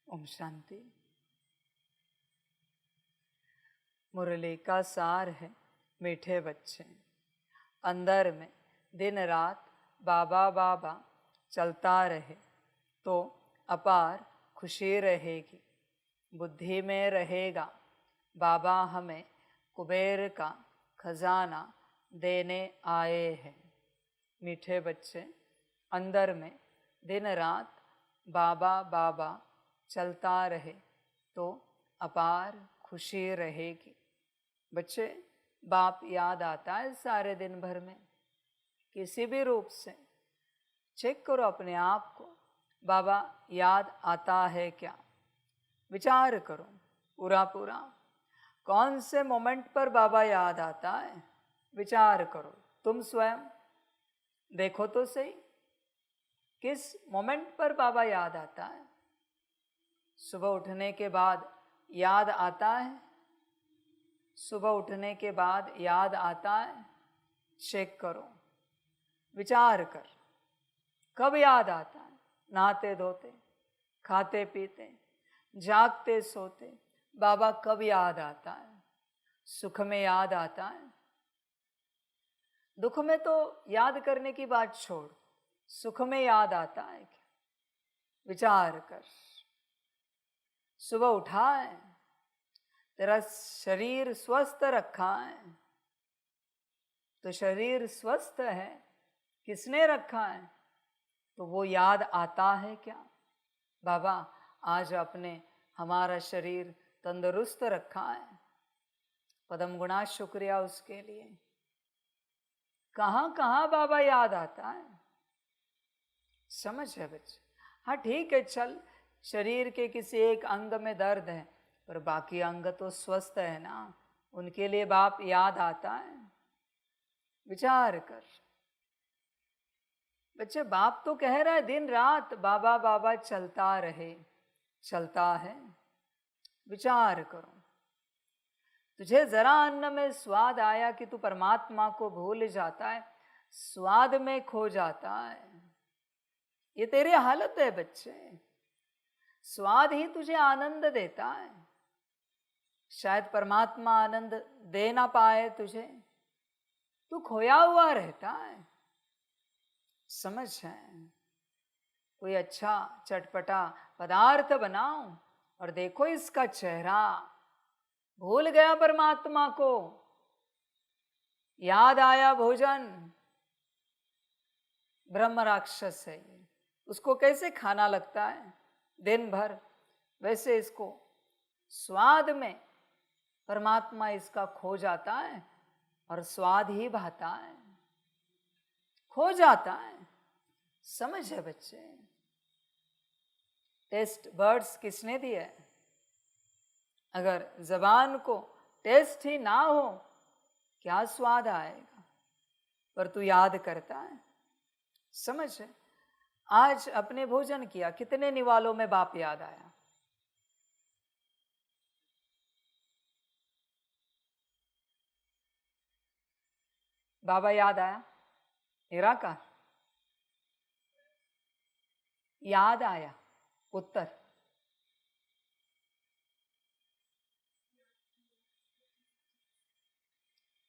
ओम शांति। मुरली का सार है मीठे बच्चे, अंदर में दिन रात बाबा बाबा चलता रहे तो अपार खुशी रहेगी। बुद्धि में रहेगा बाबा हमें कुबेर का खजाना देने आए हैं। मीठे बच्चे, अंदर में दिन रात बाबा बाबा चलता रहे तो अपार खुशी रहेगी। बच्चे, बाप याद आता है सारे दिन भर में? किसी भी रूप से चेक करो अपने आप को, बाबा याद आता है क्या? विचार करो पूरा पूरा, कौन से मोमेंट पर बाबा याद आता है? विचार करो, तुम स्वयं देखो तो सही, किस मोमेंट पर बाबा याद आता है? सुबह उठने के बाद याद आता है? सुबह उठने के बाद याद आता है? चेक करो, विचार कर, कब याद आता है? नहाते धोते, खाते पीते, जागते सोते, बाबा कब याद आता है? सुख में याद आता है? दुख में तो याद करने की बात छोड़, सुख में याद आता है क्या? विचार कर। सुबह उठा है, तेरा शरीर स्वस्थ रखा है, तो शरीर स्वस्थ है, किसने रखा है? तो वो याद आता है क्या? बाबा आज आपने हमारा शरीर तंदुरुस्त रखा है, पदम गुणा शुक्रिया उसके लिए। कहाँ कहाँ बाबा याद आता है? समझ है बच्चे? हाँ ठीक है, चल शरीर के किसी एक अंग में दर्द है पर बाकी अंग तो स्वस्थ है ना, उनके लिए बाप याद आता है? विचार कर बच्चे, बाप तो कह रहा है दिन रात बाबा बाबा चलता रहे, चलता है। विचार करो, तुझे जरा अन्न में स्वाद आया कि तू परमात्मा को भूल जाता है, स्वाद में खो जाता है। ये तेरी हालत है बच्चे, स्वाद ही तुझे आनंद देता है। शायद परमात्मा आनंद दे ना पाए तुझे, तू खोया हुआ रहता है। समझ है? कोई अच्छा चटपटा पदार्थ बनाओ और देखो इसका चेहरा, भूल गया परमात्मा को, याद आया भोजन। ब्रह्म राक्षस है ये, उसको कैसे खाना लगता है दिन भर, वैसे इसको स्वाद में परमात्मा इसका खो जाता है और स्वाद ही भाता है, खो जाता है। समझ है बच्चे? टेस्ट बर्ड्स किसने दिए? अगर जबान को टेस्ट ही ना हो क्या स्वाद आएगा? पर तू याद करता है। समझ है? आज अपने भोजन किया, कितने निवालों में बाप याद आया? बाबा याद आया? निराकार याद आया? उत्तर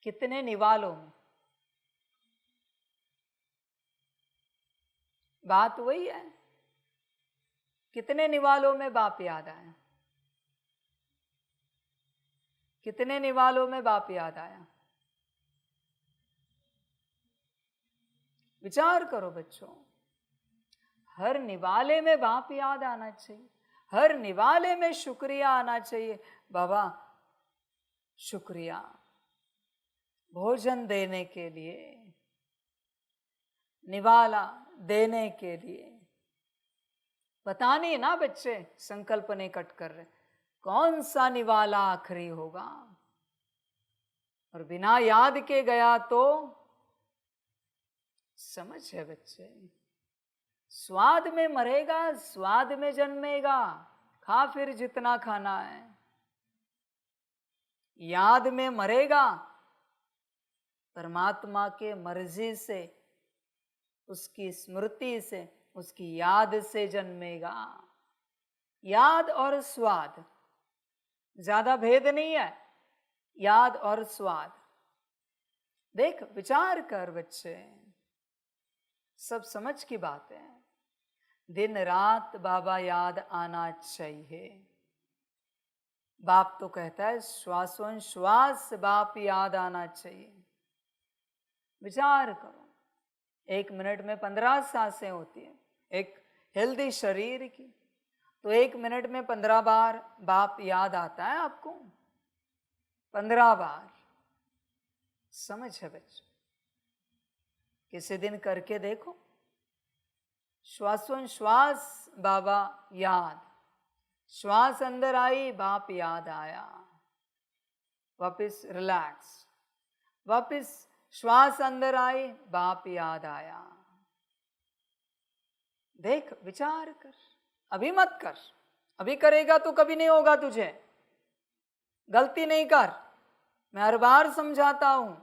कितने निवालों में? बात वही है, कितने निवालों में बाप याद आया? कितने निवालों में बाप याद आया? विचार करो बच्चों, हर निवाले में बाप याद आना चाहिए, हर निवाले में शुक्रिया आना चाहिए। बाबा शुक्रिया भोजन देने के लिए, निवाला देने के लिए। पता नहीं ना बच्चे, संकल्प नहीं कट कर रहे कौन सा निवाला आखिरी होगा, और बिना याद के गया तो समझ है बच्चे? स्वाद में मरेगा, स्वाद में जन्मेगा, खा फिर जितना खाना है। याद में मरेगा, परमात्मा के मर्जी से, उसकी स्मृति से, उसकी याद से जन्मेगा। याद और स्वाद, ज्यादा भेद नहीं है, याद और स्वाद। देख, विचार कर बच्चे, सब समझ की बात है। दिन रात बाबा याद आना चाहिए। बाप तो कहता है श्वासोश्वास बाप याद आना चाहिए। विचार करो, 1 मिनट में 15 सांसें होती है एक हेल्दी शरीर की, तो 1 मिनट में 15 बार बाप याद आता है आपको, 15 बार। समझ है बच्चों? किसी दिन करके देखो। श्वासोश्वास बाबा याद, श्वास अंदर आई बाप याद आया, वापिस रिलैक्स, वापिस श्वास अंदर आई बाप याद आया। देख, विचार कर, अभी मत कर, अभी करेगा तो कभी नहीं होगा तुझे। गलती नहीं कर, मैं हर बार समझाता हूं।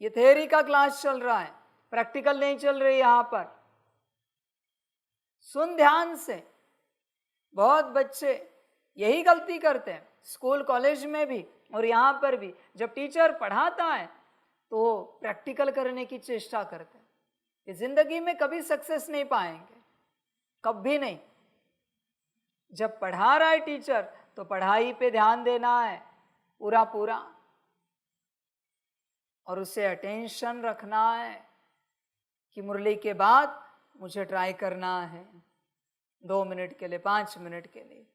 ये थ्योरी का क्लास चल रहा है, प्रैक्टिकल नहीं चल रही यहां पर। सुन ध्यान से। बहुत बच्चे यही गलती करते हैं, स्कूल कॉलेज में भी और यहां पर भी। जब टीचर पढ़ाता है तो प्रैक्टिकल करने की चेष्टा करते हैं। ये जिंदगी में कभी सक्सेस नहीं पाएंगे, कभी नहीं। जब पढ़ा रहा है टीचर तो पढ़ाई पे ध्यान देना है पूरा पूरा, और उसे अटेंशन रखना है कि मुरली के बाद मुझे ट्राई करना है 2 मिनट के लिए, 5 मिनट के लिए।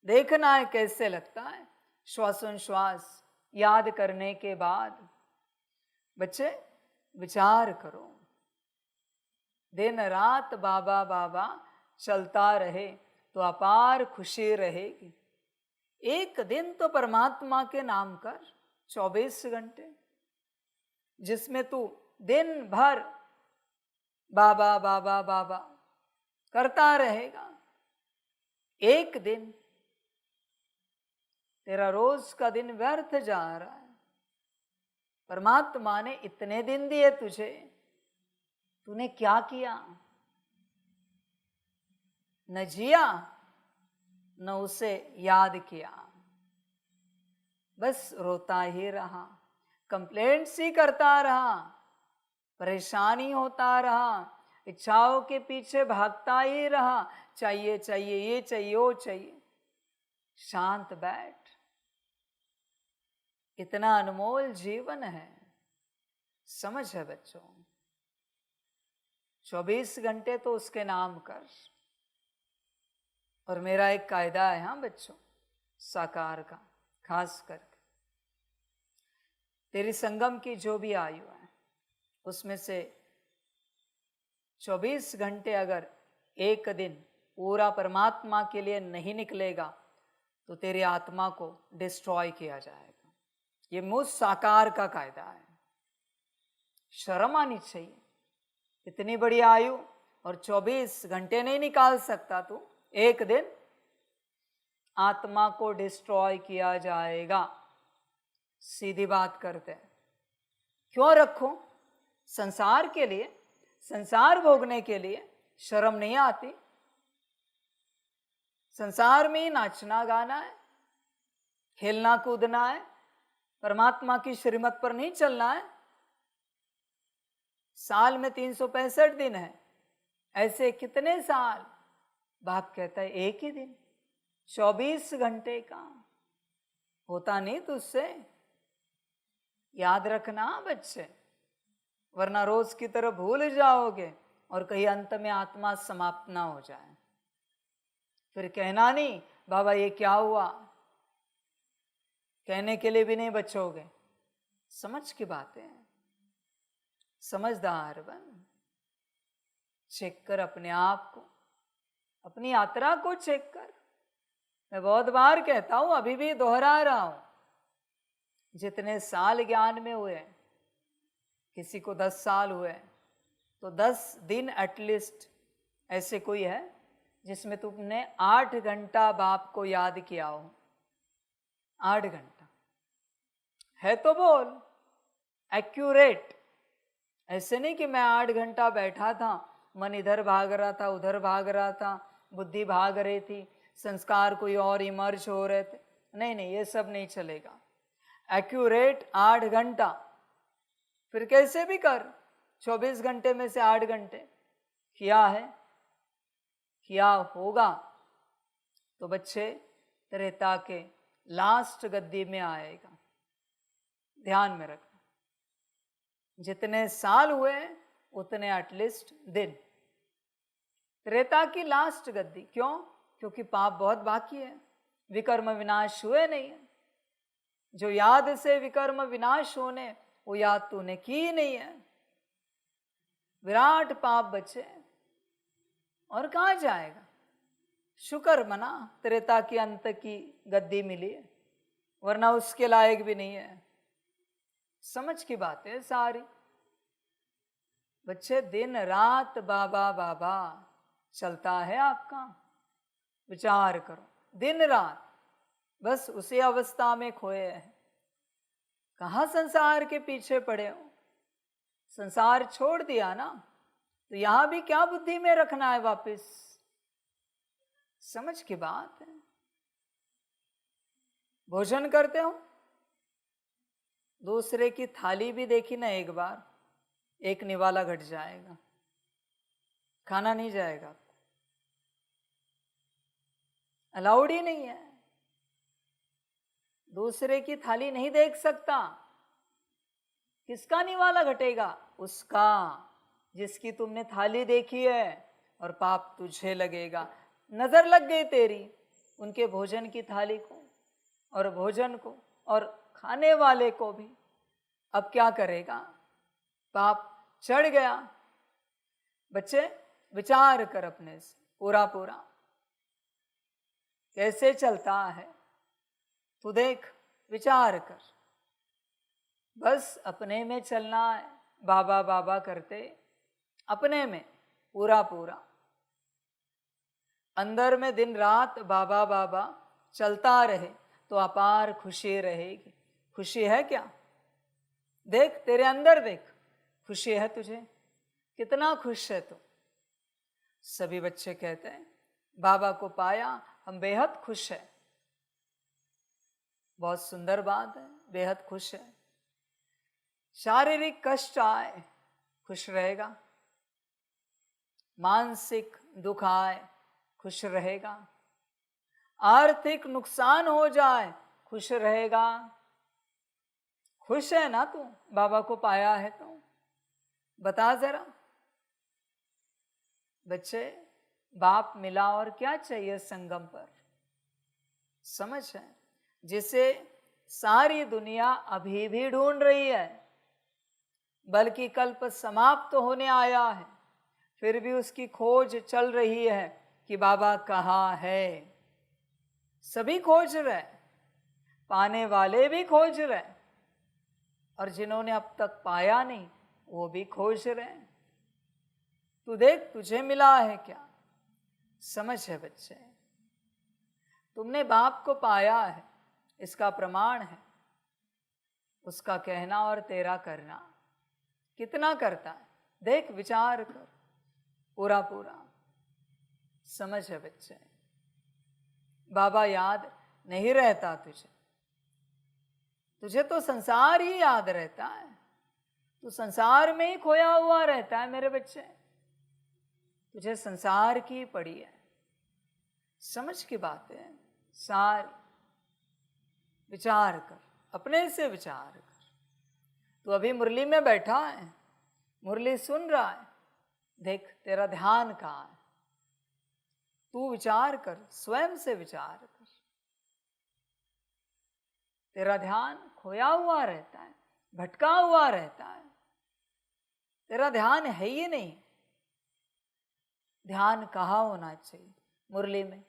देखना है कैसे लगता है श्वासोश्वास याद करने के बाद। बच्चे विचार करो, दिन रात बाबा बाबा चलता रहे तो अपार खुशी रहेगी। एक दिन तो परमात्मा के नाम कर, 24 घंटे, जिसमें तू दिन भर बाबा बाबा बाबा करता रहेगा। एक दिन तेरा रोज का दिन व्यर्थ जा रहा है। परमात्मा ने इतने दिन दिए तुझे, तूने क्या किया? न जिया न उसे याद किया, बस रोता ही रहा, कंप्लेंट्स ही करता रहा, परेशानी होता रहा, इच्छाओं के पीछे भागता ही रहा, चाहिए चाहिए, ये चाहिए वो चाहिए। शांत बैठ, इतना अनमोल जीवन है। समझ है बच्चों? 24 घंटे तो उसके नाम कर। और मेरा एक कायदा है, हाँ बच्चों, साकार का, खास करके तेरी संगम की जो भी आयु है उसमें से 24 घंटे अगर एक दिन पूरा परमात्मा के लिए नहीं निकलेगा तो तेरी आत्मा को डिस्ट्रॉय किया जाएगा। ये मुझ साकार का कायदा है। शर्म आनी चाहिए, इतनी बड़ी आयु और 24 घंटे नहीं निकाल सकता तू। एक दिन आत्मा को डिस्ट्रॉय किया जाएगा। सीधी बात करते हैं, क्यों रखो? संसार के लिए, संसार भोगने के लिए शर्म नहीं आती? संसार में ही नाचना गाना है, खेलना कूदना है, परमात्मा की श्रीमत पर नहीं चलना है। साल में 365 दिन है, ऐसे कितने साल? बाप कहता है एक ही दिन, 24 घंटे का होता नहीं तुझसे। याद रखना बच्चे, वरना रोज की तरह भूल जाओगे और कहीं अंत में आत्मा समाप्त ना हो जाए। फिर कहना नहीं बाबा ये क्या हुआ, कहने के लिए भी नहीं बचोगे। समझ की बातें, समझदार बन। चेक कर अपने आप को, अपनी यात्रा को चेक कर। मैं बहुत बार कहता हूं, अभी भी दोहरा रहा हूं, जितने साल ज्ञान में हुए, किसी को 10 साल हुए, तो 10 दिन एटलीस्ट ऐसे कोई है जिसमें तुमने 8 घंटा बाप को याद किया हो। 8 घंटा है तो बोल, एक्यूरेट। ऐसे नहीं कि मैं 8 घंटा बैठा था, मन इधर भाग रहा था, उधर भाग रहा था, बुद्धि भाग रही थी, संस्कार कोई और इमर्ज हो रहे थे। नहीं नहीं, ये सब नहीं चलेगा। एक्यूरेट 8 घंटा, फिर कैसे भी कर, 24 घंटे में से 8 घंटे किया है, किया होगा, तो बच्चे त्रेता के लास्ट गद्दी में आएगा। ध्यान में रखना, जितने साल हुए उतने एटलीस्ट दिन। त्रेता की लास्ट गद्दी, क्यों? क्योंकि पाप बहुत बाकी है, विकर्म विनाश हुए नहीं है। जो याद से विकर्म विनाश होने, वो याद तूने की ही नहीं है। विराट पाप बचे और कहाँ जाएगा। शुक्र मना त्रेता की अंत की गद्दी मिली है, वरना उसके लायक भी नहीं है। समझ की बात है सारी। बच्चे दिन रात बाबा बाबा चलता है आपका, विचार करो, दिन रात बस उसी अवस्था में खोए हैं। कहाँ संसार के पीछे पड़े हो, संसार छोड़ दिया ना, तो यहां भी क्या बुद्धि में रखना है वापस। समझ की बात है। भोजन करते हो, दूसरे की थाली भी देखी ना एक बार, एक निवाला घट जाएगा, खाना नहीं जाएगा, अलाउड ही नहीं है। दूसरे की थाली नहीं देख सकता, किसका निवाला घटेगा? उसका, जिसकी तुमने थाली देखी है, और पाप तुझे लगेगा। नजर लग गई तेरी उनके भोजन की थाली को और भोजन को और खाने वाले को भी, अब क्या करेगा? पाप चढ़ गया। बच्चे विचार कर अपने से पूरा पूरा, कैसे चलता है तू देख, विचार कर। बस अपने में चलना है, बाबा बाबा करते अपने में पूरा पूरा, अंदर में दिन रात बाबा बाबा चलता रहे तो अपार खुशी रहेगी। खुशी है क्या? देख तेरे अंदर, देख खुशी है तुझे, कितना खुश है तू। सभी बच्चे कहते हैं बाबा को पाया हम बेहद खुश है। बहुत सुंदर बात है, बेहद खुश है। शारीरिक कष्ट आए खुश रहेगा, मानसिक दुख आए खुश रहेगा, आर्थिक नुकसान हो जाए खुश रहेगा। खुश है ना तू, बाबा को पाया है तो? बता जरा। बच्चे बाप मिला और क्या चाहिए संगम पर, समझ है, जिसे सारी दुनिया अभी भी ढूंढ रही है, बल्कि कल्प समाप्त होने आया है, फिर भी उसकी खोज चल रही है कि बाबा कहाँ है। सभी खोज रहे, पाने वाले भी खोज रहे, और जिन्होंने अब तक पाया नहीं वो भी खोज रहे। तू देख तुझे मिला है क्या, समझ है बच्चे। तुमने बाप को पाया है, इसका प्रमाण है उसका कहना और तेरा करना। कितना करता है देख, विचार कर पूरा पूरा, समझ है बच्चे। बाबा याद नहीं रहता तुझे, तुझे तो संसार ही याद रहता है, तू संसार में ही खोया हुआ रहता है मेरे बच्चे, तुझे संसार की पड़ी है। समझ की बात है सारी। विचार कर, अपने से विचार कर। तू अभी मुरली में बैठा है, मुरली सुन रहा है, देख तेरा ध्यान कहाँ है। तू विचार कर, स्वयं से विचार कर। तेरा ध्यान खोया हुआ रहता है, भटका हुआ रहता है, तेरा ध्यान है ही नहीं। ध्यान कहाँ होना चाहिए? मुरली में।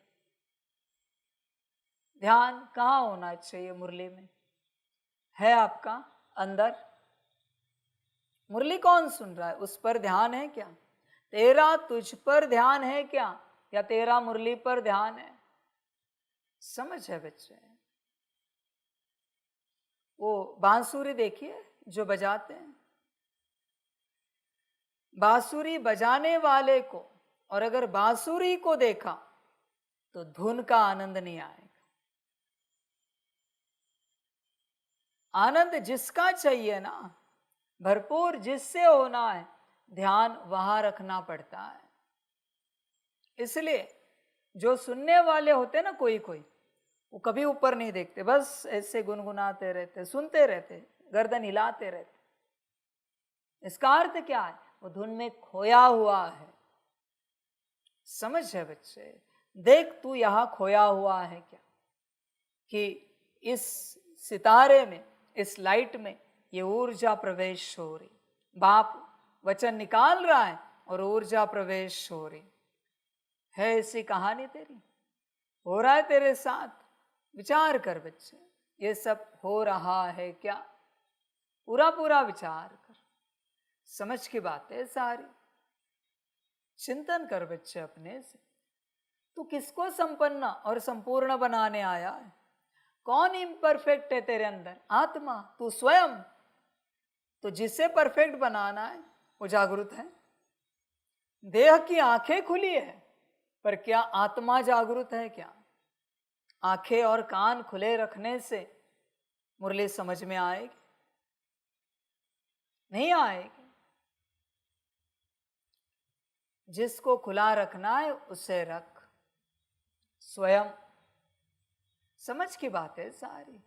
ध्यान कहाँ होना चाहिए? मुरली में। है आपका अंदर? मुरली कौन सुन रहा है, उस पर ध्यान है क्या? तेरा तुझ पर ध्यान है क्या, या तेरा मुरली पर ध्यान है? समझ है बच्चे। वो बांसुरी देखिए जो बजाते हैं, बांसुरी बजाने वाले को और अगर बांसुरी को देखा तो धुन का आनंद नहीं आएगा। आनंद जिसका चाहिए ना, भरपूर जिससे होना है, ध्यान वहां रखना पड़ता है। इसलिए जो सुनने वाले होते हैं ना, कोई कोई, वो कभी ऊपर नहीं देखते, बस ऐसे गुनगुनाते रहते, सुनते रहते, गर्दन हिलाते रहते। इसका अर्थ क्या है? वो धुन में खोया हुआ है। समझ है बच्चे? देख तू यहां खोया हुआ है क्या, कि इस सितारे में, इस लाइट में ये ऊर्जा प्रवेश हो रही। बाप वचन निकाल रहा है और ऊर्जा प्रवेश हो रही है। ऐसी कहानी तेरी हो रहा है तेरे साथ। विचार कर बच्चे, ये सब हो रहा है क्या? पूरा पूरा विचार कर। समझ की बात है सारी। चिंतन कर बच्चे अपने से। तू किसको संपन्न और संपूर्ण बनाने आया है? कौन इम्परफेक्ट है तेरे अंदर? आत्मा, तू स्वयं। तो जिसे परफेक्ट बनाना है वो जागृत है। देह की आंखें खुली है, पर क्या आत्मा जागृत है क्या? आंखें और कान खुले रखने से मुरली समझ में आएगी? नहीं आएगी। जिसको खुला रखना है उसे रख, स्वयं। समझ की बात है सारी।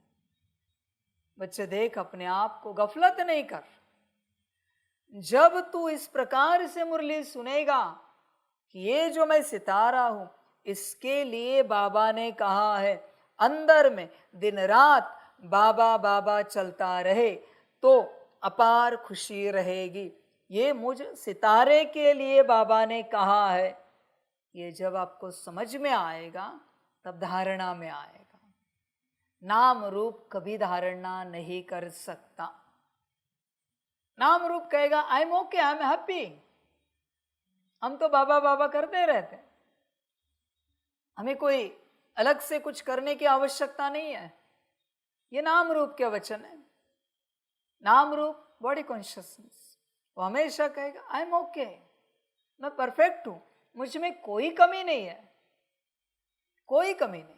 बच्चे देख, अपने आप को गफलत नहीं कर। जब तू इस प्रकार से मुरली सुनेगा कि ये जो मैं सितारा हूं, इसके लिए बाबा ने कहा है अंदर में दिन रात बाबा बाबा चलता रहे तो अपार खुशी रहेगी। ये मुझ सितारे के लिए बाबा ने कहा है। ये जब आपको समझ में आएगा तब धारणा में आएगा। नाम रूप कभी धारणा नहीं कर सकता। नाम रूप कहेगा I am okay, I am happy, हम तो बाबा बाबा करते रहते, हमें कोई अलग से कुछ करने की आवश्यकता नहीं है। ये नाम रूप के वचन है। नाम रूप बॉडी कॉन्शियसनेस, वो हमेशा कहेगा आई एम ओके, मैं परफेक्ट हूं, मुझ में कोई कमी नहीं है, कोई कमी नहीं।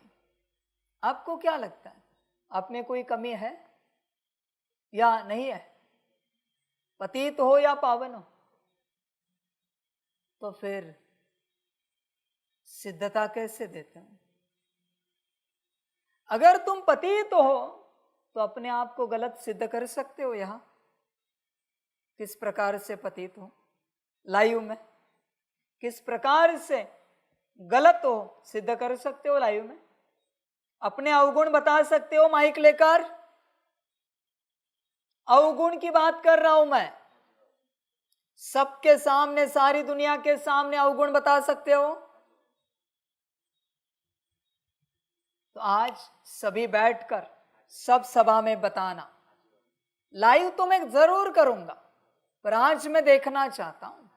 आपको क्या लगता है, आप में कोई कमी है या नहीं है? पतित हो या पावन हो? तो फिर सिद्धता कैसे देते हो? अगर तुम पतित हो तो अपने आप को गलत सिद्ध कर सकते हो। यहां किस प्रकार से पतित हो लाइव में, किस प्रकार से गलत हो सिद्ध कर सकते हो लाइव में। अपने अवगुण बता सकते हो माइक लेकर। अवगुण की बात कर रहा हूं मैं, सबके सामने, सारी दुनिया के सामने अवगुण बता सकते हो। तो आज सभी बैठकर सब सभा में बताना। लाइव तो मैं जरूर करूंगा, पर आज मैं देखना चाहता हूं।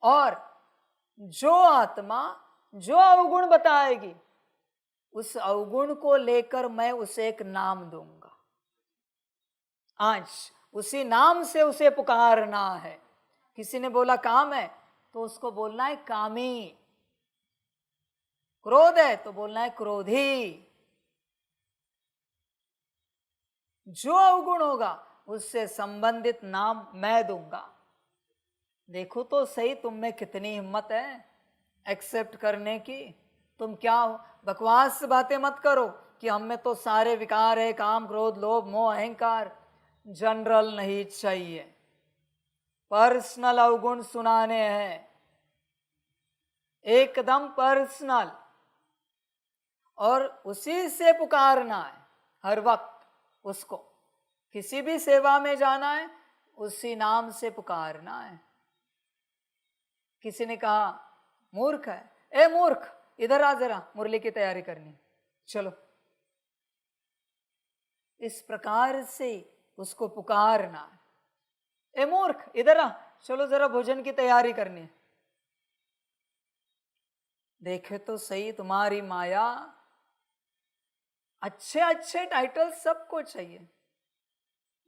और जो आत्मा जो अवगुण बताएगी, उस अवगुण को लेकर मैं उसे एक नाम दूंगा। आज उसी नाम से उसे पुकारना है। किसी ने बोला काम है तो उसको बोलना है कामी। क्रोध है तो बोलना है क्रोधी। जो अवगुण होगा उससे संबंधित नाम मैं दूंगा। देखो तो सही तुम में कितनी हिम्मत है एक्सेप्ट करने की। तुम क्या हो, बकवास बातें मत करो कि हम में तो सारे विकार है, काम क्रोध लोभ मोह अहंकार। जनरल नहीं चाहिए, पर्सनल अवगुण सुनाने हैं, एकदम पर्सनल। और उसी से पुकारना है हर वक्त उसको। किसी भी सेवा में जाना है उसी नाम से पुकारना है। किसी ने कहा मूर्ख है, ए मूर्ख इधर आ, जरा मुरली की तैयारी करनी है, चलो। इस प्रकार से उसको पुकारना है। ए मूर्ख इधर आ, चलो जरा भोजन की तैयारी करनी है। देखे तो सही तुम्हारी माया, अच्छे अच्छे टाइटल सबको चाहिए,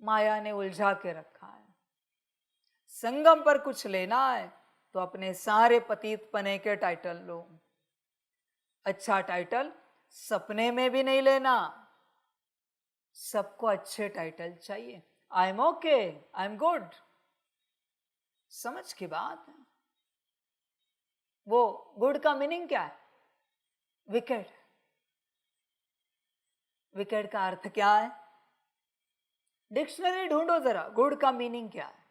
माया ने उलझा के रखा है। संगम पर कुछ लेना है तो अपने सारे पतित पने के टाइटल लो। अच्छा टाइटल सपने में भी नहीं लेना। सबको अच्छे टाइटल चाहिए। I am okay, I am good. समझ की बात है। वो गुड का मीनिंग क्या है? विकेट। विकेट का अर्थ क्या है? डिक्शनरी ढूंढो जरा, गुड का मीनिंग क्या है?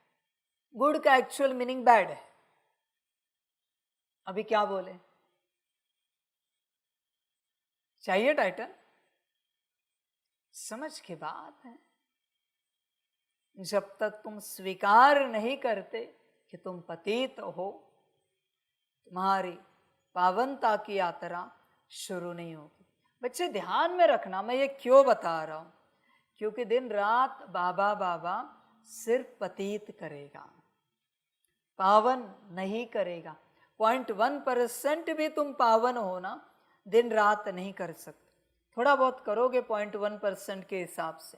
गुड का एक्चुअल मीनिंग बैड है। अभी क्या बोले? चाहिए टाइटल? समझ की बात है। जब तक तुम स्वीकार नहीं करते कि तुम पतित हो, तुम्हारी पावनता की यात्रा शुरू नहीं होगी। बच्चे ध्यान में रखना, मैं ये क्यों बता रहा हूं, क्योंकि दिन रात बाबा बाबा सिर्फ पतित करेगा, पावन नहीं करेगा। 0.1% भी तुम पावन हो ना, दिन रात नहीं कर सकते। थोड़ा बहुत करोगे 0.1% के हिसाब से,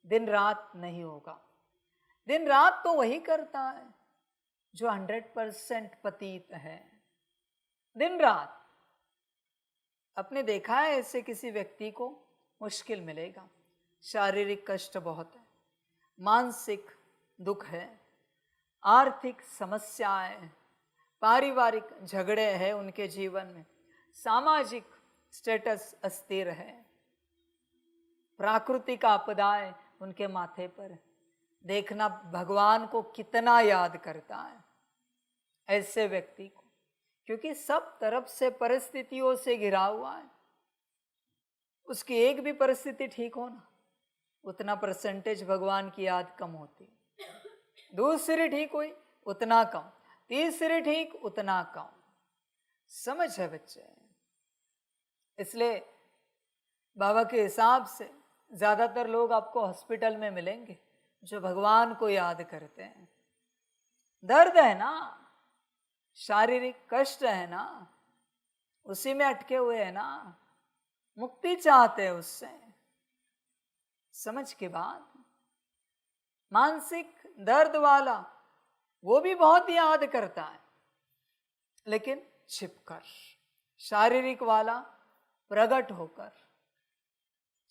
दिन रात नहीं होगा। दिन रात तो वही करता है जो 100% पतित है। दिन रात आपने देखा है ऐसे किसी व्यक्ति को मुश्किल मिलेगा, शारीरिक कष्ट बहुत है, मानसिक दुख है, आर्थिक समस्याएं, पारिवारिक झगड़े हैं उनके जीवन में, सामाजिक स्टेटस अस्थिर है, प्राकृतिक आपदाएं उनके माथे पर। देखना भगवान को कितना याद करता है ऐसे व्यक्ति को, क्योंकि सब तरफ से परिस्थितियों से घिरा हुआ है। उसकी एक भी परिस्थिति ठीक हो ना, उतना परसेंटेज भगवान की याद कम होती। दूसरी ठीक हुई उतना कम, तीसरी ठीक उतना कम। समझ है बच्चे? इसलिए बाबा के हिसाब से ज्यादातर लोग आपको हॉस्पिटल में मिलेंगे जो भगवान को याद करते हैं। दर्द है ना, शारीरिक कष्ट है ना, उसी में अटके हुए हैं ना, मुक्ति चाहते हैं उससे। समझ के बाद मानसिक दर्द वाला वो भी बहुत याद करता है, लेकिन छिपकर। शारीरिक वाला प्रकट होकर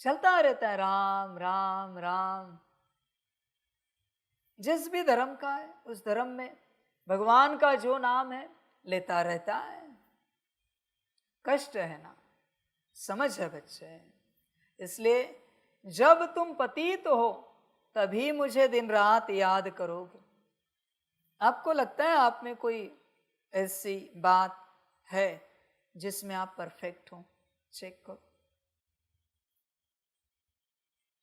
चलता रहता है, राम राम राम। जिस भी धर्म का है उस धर्म में भगवान का जो नाम है लेता रहता है। कष्ट है ना, समझ है बच्चे? इसलिए जब तुम पतित हो तभी मुझे दिन रात याद करोगे। आपको लगता है आप में कोई ऐसी बात है जिसमें आप परफेक्ट हो? चेक करो।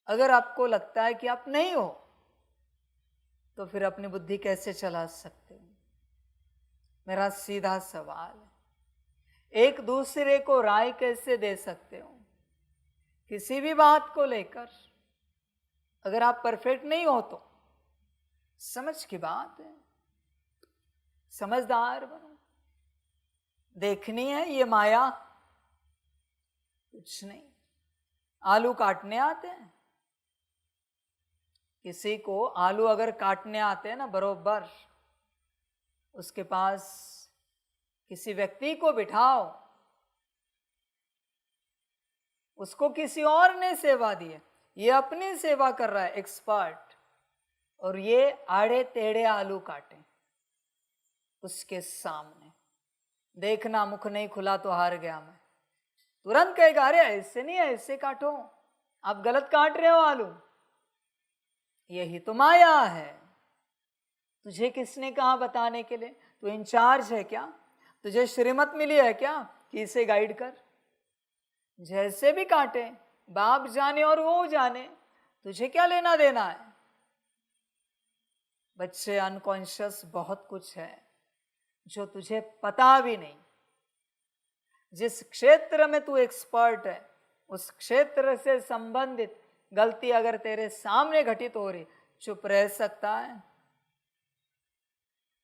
अगर आपको लगता है कि आप नहीं हो तो फिर अपनी बुद्धि कैसे चला सकते हो? मेरा सीधा सवाल है। एक दूसरे को राय कैसे दे सकते हो किसी भी बात को लेकर? अगर आप परफेक्ट नहीं हो तो समझ की बात है, समझदार बनो। देखनी है ये माया, कुछ नहीं। आलू काटने आते हैं, किसी को आलू अगर काटने आते हैं ना बरोबर, उसके पास किसी व्यक्ति को बिठाओ, उसको किसी और ने सेवा दी है, ये अपनी सेवा कर रहा है एक्सपर्ट, और ये आड़े टेढ़े आलू काटे उसके सामने। देखना मुख नहीं खुला तो हार गया मैं। तुरंत कहेगा अरे ऐसे नहीं, ऐसे काटो, आप गलत काट रहे हो आलू। यही तो माया है। तुझे किसने कहा बताने के लिए? तू इंचार्ज है क्या? तुझे श्रीमत मिली है क्या कि इसे गाइड कर? जैसे भी काटे, बाप जाने और वो जाने, तुझे क्या लेना देना है? बच्चे, अनकॉन्शियस बहुत कुछ है जो तुझे पता भी नहीं। जिस क्षेत्र में तू एक्सपर्ट है उस क्षेत्र से संबंधित गलती अगर तेरे सामने घटित हो रही, चुप रह सकता है?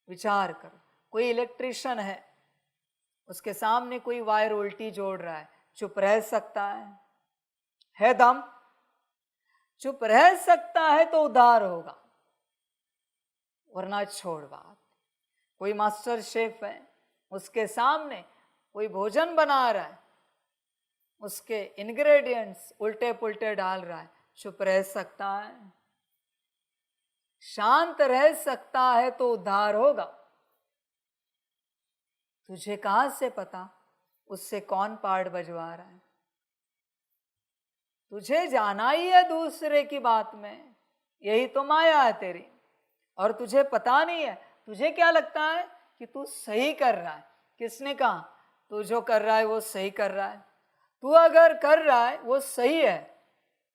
विचार कर। कोई इलेक्ट्रिशियन है, उसके सामने कोई वायर उल्टी जोड़ रहा है, चुप रह सकता है दम? चुप रह सकता है तो उद्धार होगा, वरना छोड़ बात। कोई मास्टर शेफ है, उसके सामने कोई भोजन बना रहा है, उसके इंग्रेडिएंट्स उल्टे पुल्टे डाल रहा है, चुप रह सकता है? शांत रह सकता है तो उद्धार होगा। तुझे कहां से पता उससे कौन पार्ट बजवा रहा है? तुझे जाना ही है दूसरे की बात में, यही तो माया है तेरी। और तुझे पता नहीं है, तुझे क्या लगता है कि तू सही कर रहा है। किसने कहा? तू जो कर रहा है वो सही कर रहा है। तू अगर कर रहा है वो सही है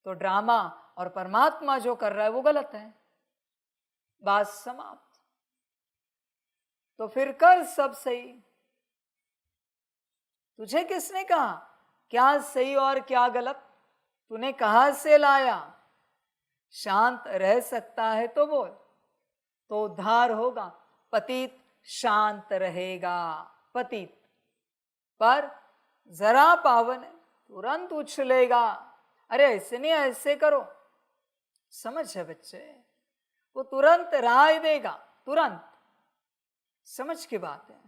तो ड्रामा, और परमात्मा जो कर रहा है वो गलत है। बात समाप्त। तो फिर कर सब सही। तुझे किसने कहा क्या सही और क्या गलत? तूने कहां से लाया? शांत रह सकता है तो बोल, तो उद्धार होगा। पतित शांत रहेगा, पतित। पर जरा पावन है, तुरंत उछलेगा। अरे ऐसे नहीं, ऐसे करो। समझ है बच्चे? वो तुरंत राय देगा, तुरंत। समझ की बात है।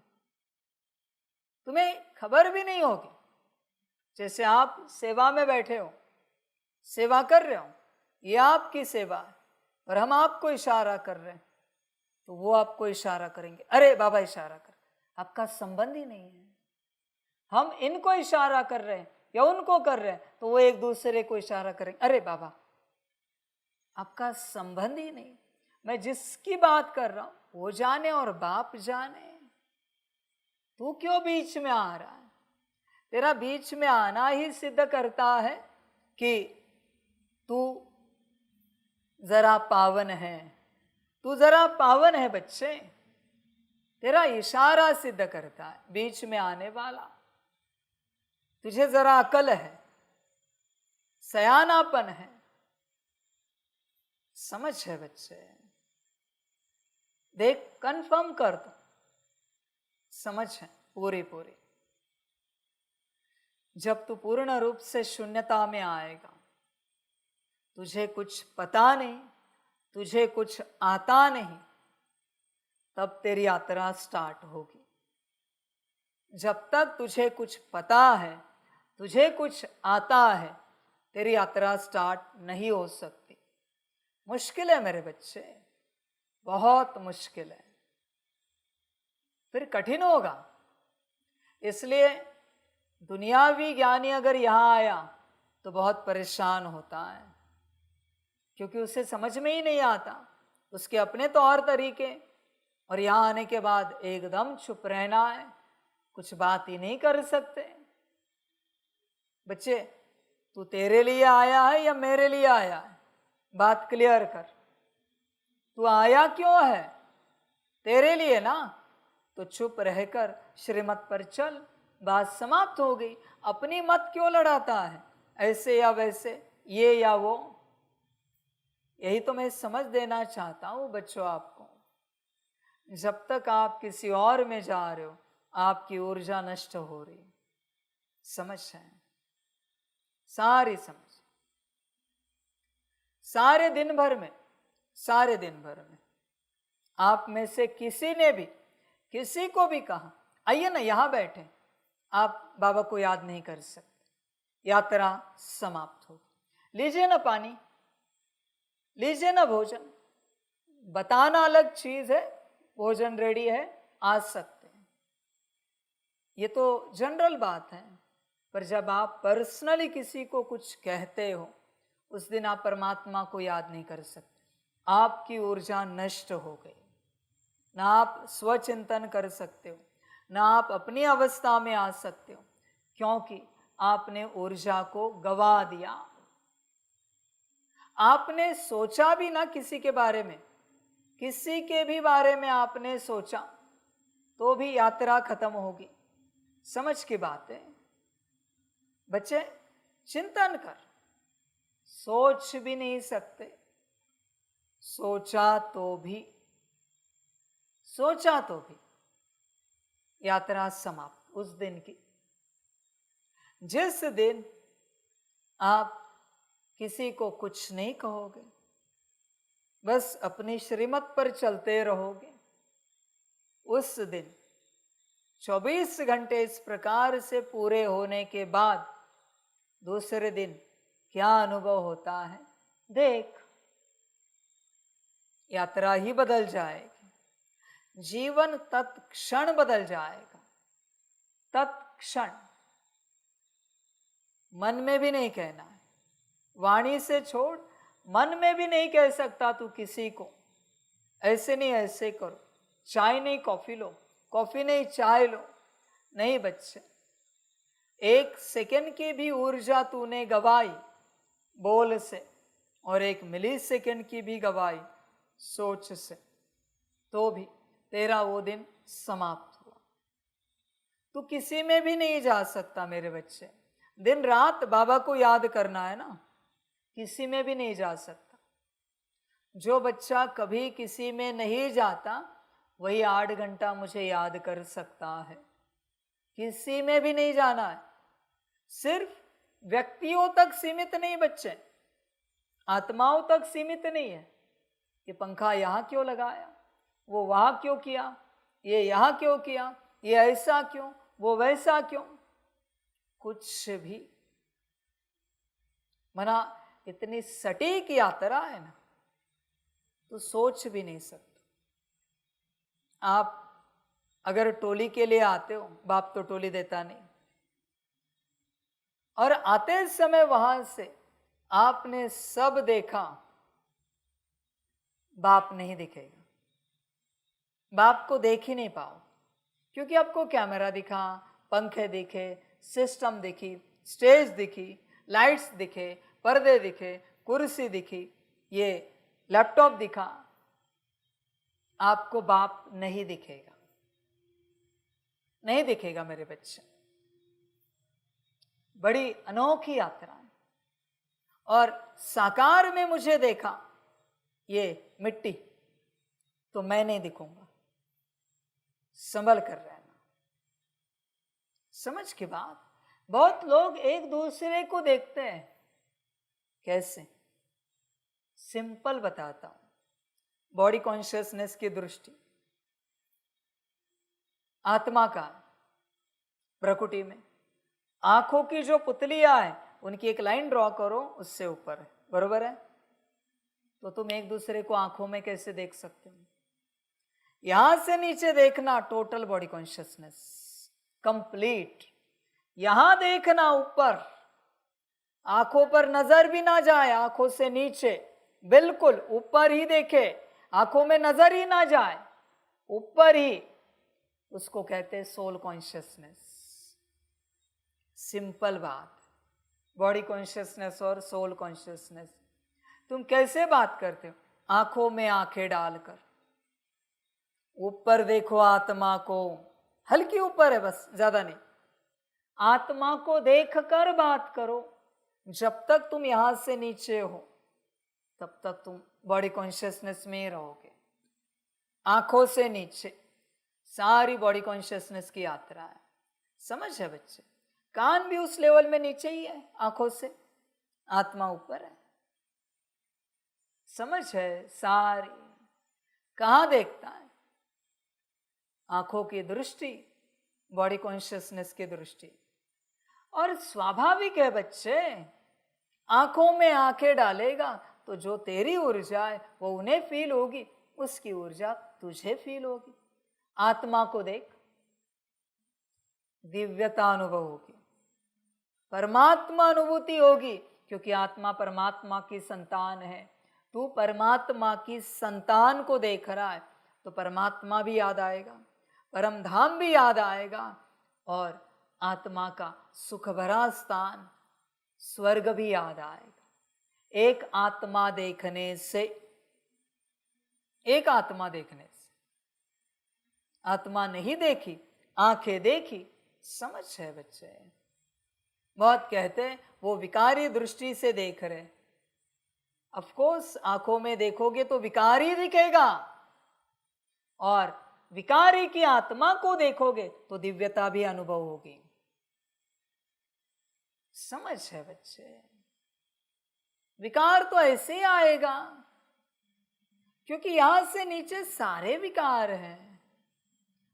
तुम्हें खबर भी नहीं होगी। जैसे आप सेवा में बैठे हो, सेवा कर रहे हो, ये आपकी सेवा है और हम आपको इशारा कर रहे हैं, तो वो आपको इशारा करेंगे, अरे बाबा इशारा कर। आपका संबंध ही नहीं है। हम इनको इशारा कर रहे हैं या उनको कर रहे हैं, तो वो एक दूसरे को इशारा करेंगे, अरे बाबा। आपका संबंध ही नहीं। मैं जिसकी बात कर रहा हूं वो जाने और बाप जाने। तू क्यों बीच में आ रहा है? तेरा बीच में आना ही सिद्ध करता है कि तू जरा पावन है। तू जरा पावन है बच्चे। तेरा इशारा सिद्ध करता है बीच में आने वाला। तुझे जरा अकल है, सयानापन है। समझ है बच्चे? देख, कंफर्म कर दो, समझ है पूरी पूरी। जब तू पूर्ण रूप से शून्यता में आएगा, तुझे कुछ पता नहीं, तुझे कुछ आता नहीं, तब तेरी यात्रा स्टार्ट होगी। जब तक तुझे कुछ पता है, तुझे कुछ आता है, तेरी यात्रा स्टार्ट नहीं हो सकती। मुश्किल है मेरे बच्चे, बहुत मुश्किल है। फिर कठिन होगा। इसलिए दुनियावी ज्ञानी अगर यहाँ आया तो बहुत परेशान होता है, क्योंकि उसे समझ में ही नहीं आता। उसके अपने तो और तरीके, और यहाँ आने के बाद एकदम चुप रहना है, कुछ बात ही नहीं कर सकते। बच्चे, तू तेरे लिए आया है या मेरे लिए आया है? बात क्लियर कर। तू आया क्यों है? तेरे लिए ना। तो चुप रहकर श्रीमत पर चल, बात समाप्त हो गई। अपनी मत क्यों लड़ाता है, ऐसे या वैसे, ये या वो? यही तो मैं समझ देना चाहता हूं बच्चों आपको। जब तक आप किसी और में जा रहे हो, आपकी ऊर्जा नष्ट हो रही। समझ है? सारी समझ। सारे दिन भर में आप में से किसी ने भी किसी को भी कहा आइए ना यहां बैठे, आप बाबा को याद नहीं कर सकते, यात्रा समाप्त हो। लीजिए ना पानी, लीजिए ना भोजन। बताना अलग चीज है, भोजन रेडी है, आ सकते हैं, ये तो जनरल बात है। पर जब आप पर्सनली किसी को कुछ कहते हो, उस दिन आप परमात्मा को याद नहीं कर सकते। आपकी ऊर्जा नष्ट हो गई। ना आप स्वचिंतन कर सकते हो, ना आप अपनी अवस्था में आ सकते हो, क्योंकि आपने ऊर्जा को गवा दिया। आपने सोचा भी ना किसी के बारे में, किसी के भी बारे में आपने सोचा तो भी यात्रा खत्म होगी। समझ की बात है बच्चे? चिंतन कर। सोच भी नहीं सकते, सोचा तो भी यात्रा समाप्त उस दिन की। जिस दिन आप किसी को कुछ नहीं कहोगे, बस अपनी श्रीमत पर चलते रहोगे, उस दिन 24 घंटे इस प्रकार से पूरे होने के बाद दूसरे दिन क्या अनुभव होता है देख। यात्रा ही बदल जाएगी, जीवन तत्क्षण बदल जाएगा, तत्क्षण। मन में भी नहीं कहना है, वाणी से छोड़, मन में भी नहीं कह सकता तू किसी को ऐसे नहीं ऐसे करो, चाय नहीं कॉफी लो, कॉफी नहीं चाय लो। नहीं बच्चे, 1 सेकंड की भी ऊर्जा तूने गवाई बोल से, और 1 मिली सेकंड की भी गवाई सोच से, तो भी तेरा वो दिन समाप्त हुआ। तू किसी में भी नहीं जा सकता मेरे बच्चे। दिन रात बाबा को याद करना है ना, किसी में भी नहीं जा सकता। जो बच्चा कभी किसी में नहीं जाता वही 8 घंटा मुझे याद कर सकता है। किसी में भी नहीं जाना है। सिर्फ व्यक्तियों तक सीमित नहीं बच्चे, आत्माओं तक सीमित नहीं है। ये पंखा यहाँ क्यों लगाया, वो वहां क्यों किया, ये यहाँ क्यों किया, ये ऐसा क्यों, वो वैसा क्यों, कुछ भी। मना इतनी सटीक यात्रा है ना, तो सोच भी नहीं सकते। आप अगर टोली के लिए आते हो, बाप तो टोली देता नहीं, और आते समय वहां से आपने सब देखा, बाप नहीं दिखेगा। बाप को देख ही नहीं पाओ, क्योंकि आपको कैमरा दिखा, पंखे दिखे, सिस्टम दिखी, स्टेज दिखी, लाइट्स दिखे, पर्दे दिखे, कुर्सी दिखी, ये लैपटॉप दिखा, आपको बाप नहीं दिखेगा। नहीं दिखेगा मेरे बच्चे। बड़ी अनोखी यात्रा है। और साकार में मुझे देखा ये मिट्टी, तो मैं नहीं दिखूंगा। संभल कर रहना। समझ की बात। बहुत लोग एक दूसरे को देखते हैं। कैसे? सिंपल बताता हूं। बॉडी कॉन्शियसनेस की दृष्टि, आत्मा का प्रकृति में आंखों की जो पुतलियां है उनकी एक लाइन ड्रॉ करो, उससे ऊपर है, बरोबर है? तो तुम एक दूसरे को आंखों में कैसे देख सकते हो? यहां से नीचे देखना, टोटल बॉडी कॉन्शियसनेस कंप्लीट। यहां देखना ऊपर, आंखों पर नजर भी ना जाए, आंखों से नीचे बिल्कुल ऊपर ही देखे, आंखों में नजर ही ना जाए, ऊपर ही, उसको कहते हैं सोल कॉन्शियसनेस। सिंपल बात। बॉडी कॉन्शियसनेस और सोल कॉन्शियसनेस। तुम कैसे बात करते हो? आंखों में आंखें डालकर ऊपर देखो आत्मा को, हल्की ऊपर है बस, ज्यादा नहीं। आत्मा को देखकर बात करो। जब तक तुम यहां से नीचे हो तब तक तुम बॉडी कॉन्शियसनेस में ही रहोगे। आंखों से नीचे सारी बॉडी कॉन्शियसनेस की यात्रा है। समझ है बच्चे? कान भी उस लेवल में नीचे ही है, आंखों से, आत्मा ऊपर है। समझ है? सारी कहां देखता है? आंखों की दृष्टि, बॉडी कॉन्शियसनेस की दृष्टि। और स्वाभाविक है बच्चे, आंखों में आंखें डालेगा तो जो तेरी ऊर्जा है वो उन्हें फील होगी, उसकी ऊर्जा तुझे फील होगी। आत्मा को देख, दिव्यता अनुभव होगी, परमात्मा अनुभूति होगी, क्योंकि आत्मा परमात्मा की संतान है। तू परमात्मा की संतान को देख रहा है तो परमात्मा भी याद आएगा, परम धाम भी याद आएगा, और आत्मा का सुख भरा स्थान स्वर्ग भी याद आएगा। एक आत्मा देखने से, एक आत्मा देखने से, आत्मा नहीं देखी, आंखें देखी। समझ है बच्चे? बहुत कहते हैं वो विकारी दृष्टि से देख रहे। ऑफ कोर्स आंखों में देखोगे तो विकारी दिखेगा, और विकारी की आत्मा को देखोगे तो दिव्यता भी अनुभव होगी। समझ है बच्चे? विकार तो ऐसे ही आएगा, क्योंकि यहां से नीचे सारे विकार हैं।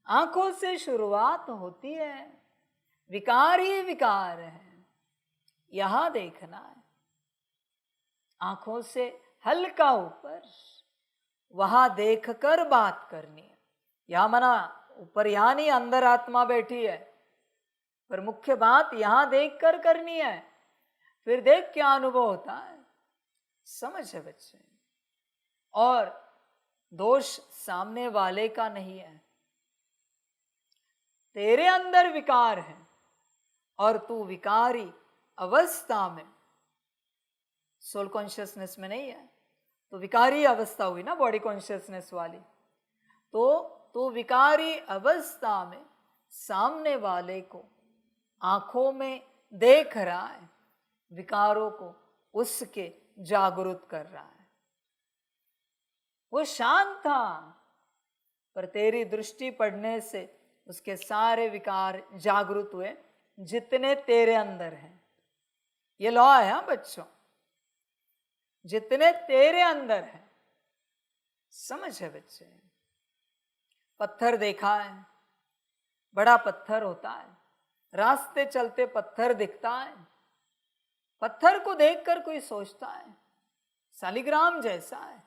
आंखों से शुरुआत होती है, विकार ही विकार है। यहां देखना है, आंखों से हल्का ऊपर, वहां देखकर बात करनी है। यहां मना ऊपर यहां नहीं, अंदर आत्मा बैठी है, पर मुख्य बात यहां देखकर करनी है। फिर देख क्या अनुभव होता है, समझ है बच्चे। और दोष सामने वाले का नहीं है, तेरे अंदर विकार है और तू विकारी अवस्था में, सोल कॉन्शियसनेस में नहीं है, तो विकारी अवस्था हुई ना बॉडी कॉन्शियसनेस वाली। तो विकारी अवस्था में सामने वाले को आंखों में देख रहा है, विकारों को उसके जागरूक कर रहा है। वो शांत था, पर तेरी दृष्टि पड़ने से उसके सारे विकार जागृत हुए जितने तेरे अंदर हैं। ये लॉ है हाँ बच्चों, जितने तेरे अंदर है। समझ है बच्चे। पत्थर देखा है, बड़ा पत्थर होता है, रास्ते चलते पत्थर दिखता है, पत्थर को देखकर कोई सोचता है शालिग्राम जैसा है,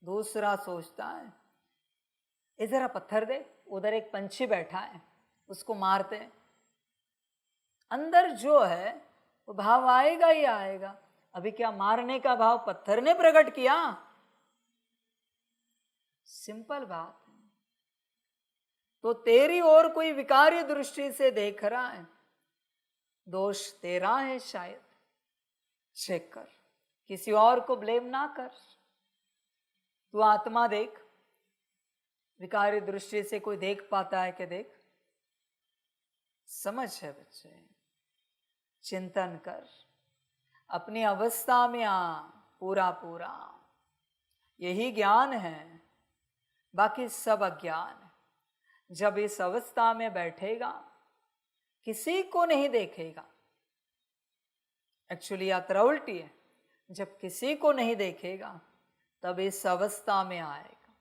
दूसरा सोचता है ये जरा पत्थर दे, उधर एक पंछी बैठा है उसको मारते हैं। अंदर जो है वो भाव आएगा ही आएगा। अभी क्या मारने का भाव पत्थर ने प्रकट किया? सिंपल बात है। तो तेरी ओर कोई विकारी दृष्टि से देख रहा है, दोष तेरा है शायद, चेक कर, किसी और को ब्लेम ना कर। तू आत्मा देख, विकारी दृष्टि से कोई देख पाता है कि देख। समझ है बच्चे, चिंतन कर, अपनी अवस्था में आ, पूरा पूरा यही ज्ञान है, बाकी सब अज्ञान है। जब इस अवस्था में बैठेगा किसी को नहीं देखेगा, एक्चुअली यात्रा उल्टी है, जब किसी को नहीं देखेगा तब इस अवस्था में आएगा।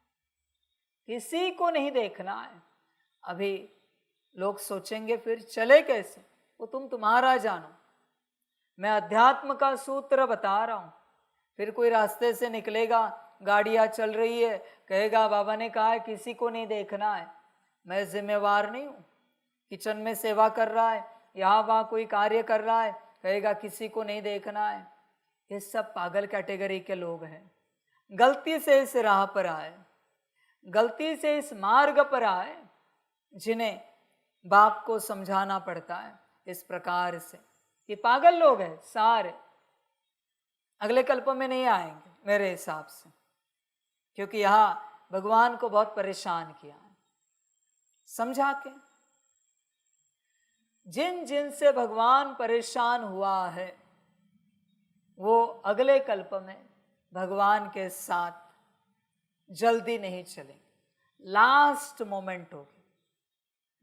किसी को नहीं देखना है। अभी लोग सोचेंगे फिर चले कैसे, वो तुम्हारा जानो। मैं अध्यात्म का सूत्र बता रहा हूं। फिर कोई रास्ते से निकलेगा, गाड़ियां चल रही है, कहेगा बाबा ने कहा है किसी को नहीं देखना है, मैं जिम्मेवार नहीं हूं। किचन में सेवा कर रहा है, यहाँ वहाँ कोई कार्य कर रहा है, कहेगा किसी को नहीं देखना है। ये सब पागल कैटेगरी के लोग हैं। गलती से इस राह पर आए, गलती से इस मार्ग पर आए, जिन्हें बाप को समझाना पड़ता है इस प्रकार से। ये पागल लोग हैं सारे, अगले कल्प में नहीं आएंगे मेरे हिसाब से, क्योंकि यहां भगवान को बहुत परेशान किया है समझा के। जिन जिन से भगवान परेशान हुआ है वो अगले कल्प में भगवान के साथ जल्दी नहीं चलेंगे। लास्ट मोमेंट होगी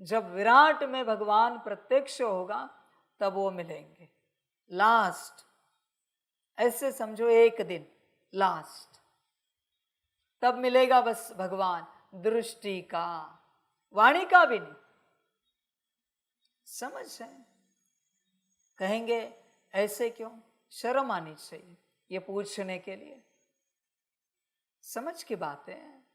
जब विराट में भगवान प्रत्यक्ष होगा, तब वो मिलेंगे। लास्ट ऐसे समझो, एक दिन लास्ट, तब मिलेगा बस भगवान। दृष्टि का, वाणी का भी नहीं। समझ है? कहेंगे ऐसे क्यों? शर्म आनी चाहिए ये पूछने के लिए। समझ की बातें हैं।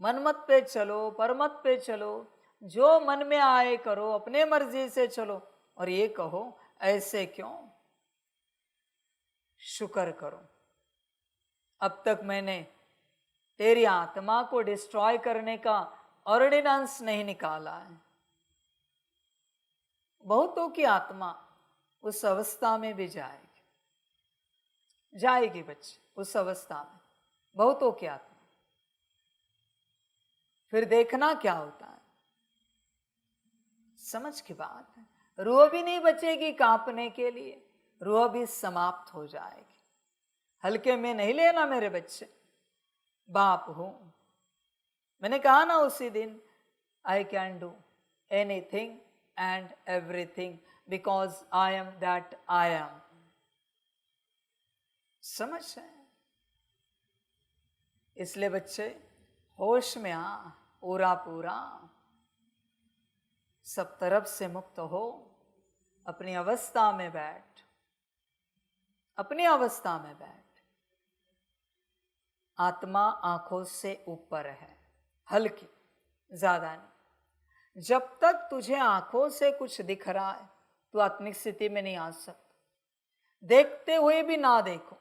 मनमत पे चलो, परमत पे चलो, जो मन में आए करो, अपने मर्जी से चलो, और ये कहो ऐसे क्यों? शुक्र करो, अब तक मैंने तेरी आत्मा को डिस्ट्रॉय करने का ऑर्डिनेंस नहीं निकाला है। बहुतों की आत्मा उस अवस्था में भी जाएगी बच्चे, उस अवस्था में बहुतों की आत्मा। फिर देखना क्या होता है। समझ की बात है। रूह भी नहीं बचेगी कांपने के लिए, रूह भी समाप्त हो जाएगी। हल्के में नहीं लेना मेरे बच्चे, बाप हूं। मैंने कहा ना उसी दिन, I can do anything and everything because I am that I am. समझ है? इसलिए बच्चे होश में आ, पूरा पूरा सब तरफ से मुक्त हो। अपनी अवस्था में बैठ, अपनी अवस्था में बैठ। आत्मा आंखों से ऊपर है, हल्की, ज्यादा नहीं। जब तक तुझे आंखों से कुछ दिख रहा है तू आत्मिक स्थिति में नहीं आ सकता। देखते हुए भी ना देखो,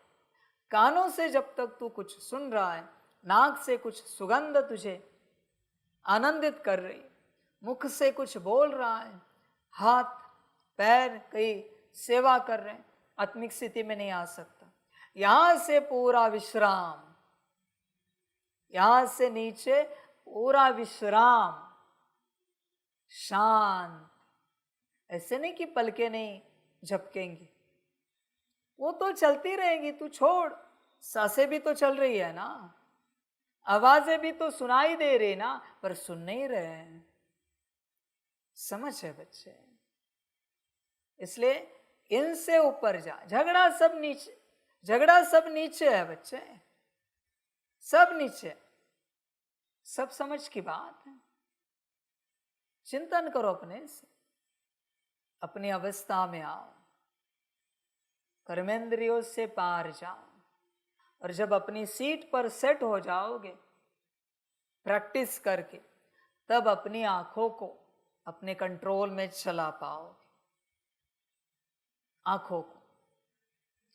कानों से जब तक तू कुछ सुन रहा है, नाक से कुछ सुगंध तुझे आनंदित कर रही, मुख से कुछ बोल रहा है, हाथ पैर कई सेवा कर रहे हैं, आत्मिक स्थिति में नहीं आ सकता। यहां से पूरा विश्राम, यहां से नीचे पूरा विश्राम, शांत। ऐसे नहीं कि पलके नहीं झपकेंगी, वो तो चलती रहेंगी, तू छोड़। सांसें भी तो चल रही है ना, आवाजें भी तो सुनाई दे रही ना, पर सुन नहीं रहे हैं। समझ है बच्चे? इसलिए इनसे ऊपर जा। झगड़ा सब नीचे, झगड़ा सब नीचे है बच्चे, सब नीचे। सब समझ की बात है। चिंतन करो अपने से, अपनी अवस्था में आओ, कर्मेंद्रियों से पार जाओ। और जब अपनी सीट पर सेट हो जाओगे प्रैक्टिस करके, तब अपनी आंखों को अपने कंट्रोल में चला पाओगे। आंखों को,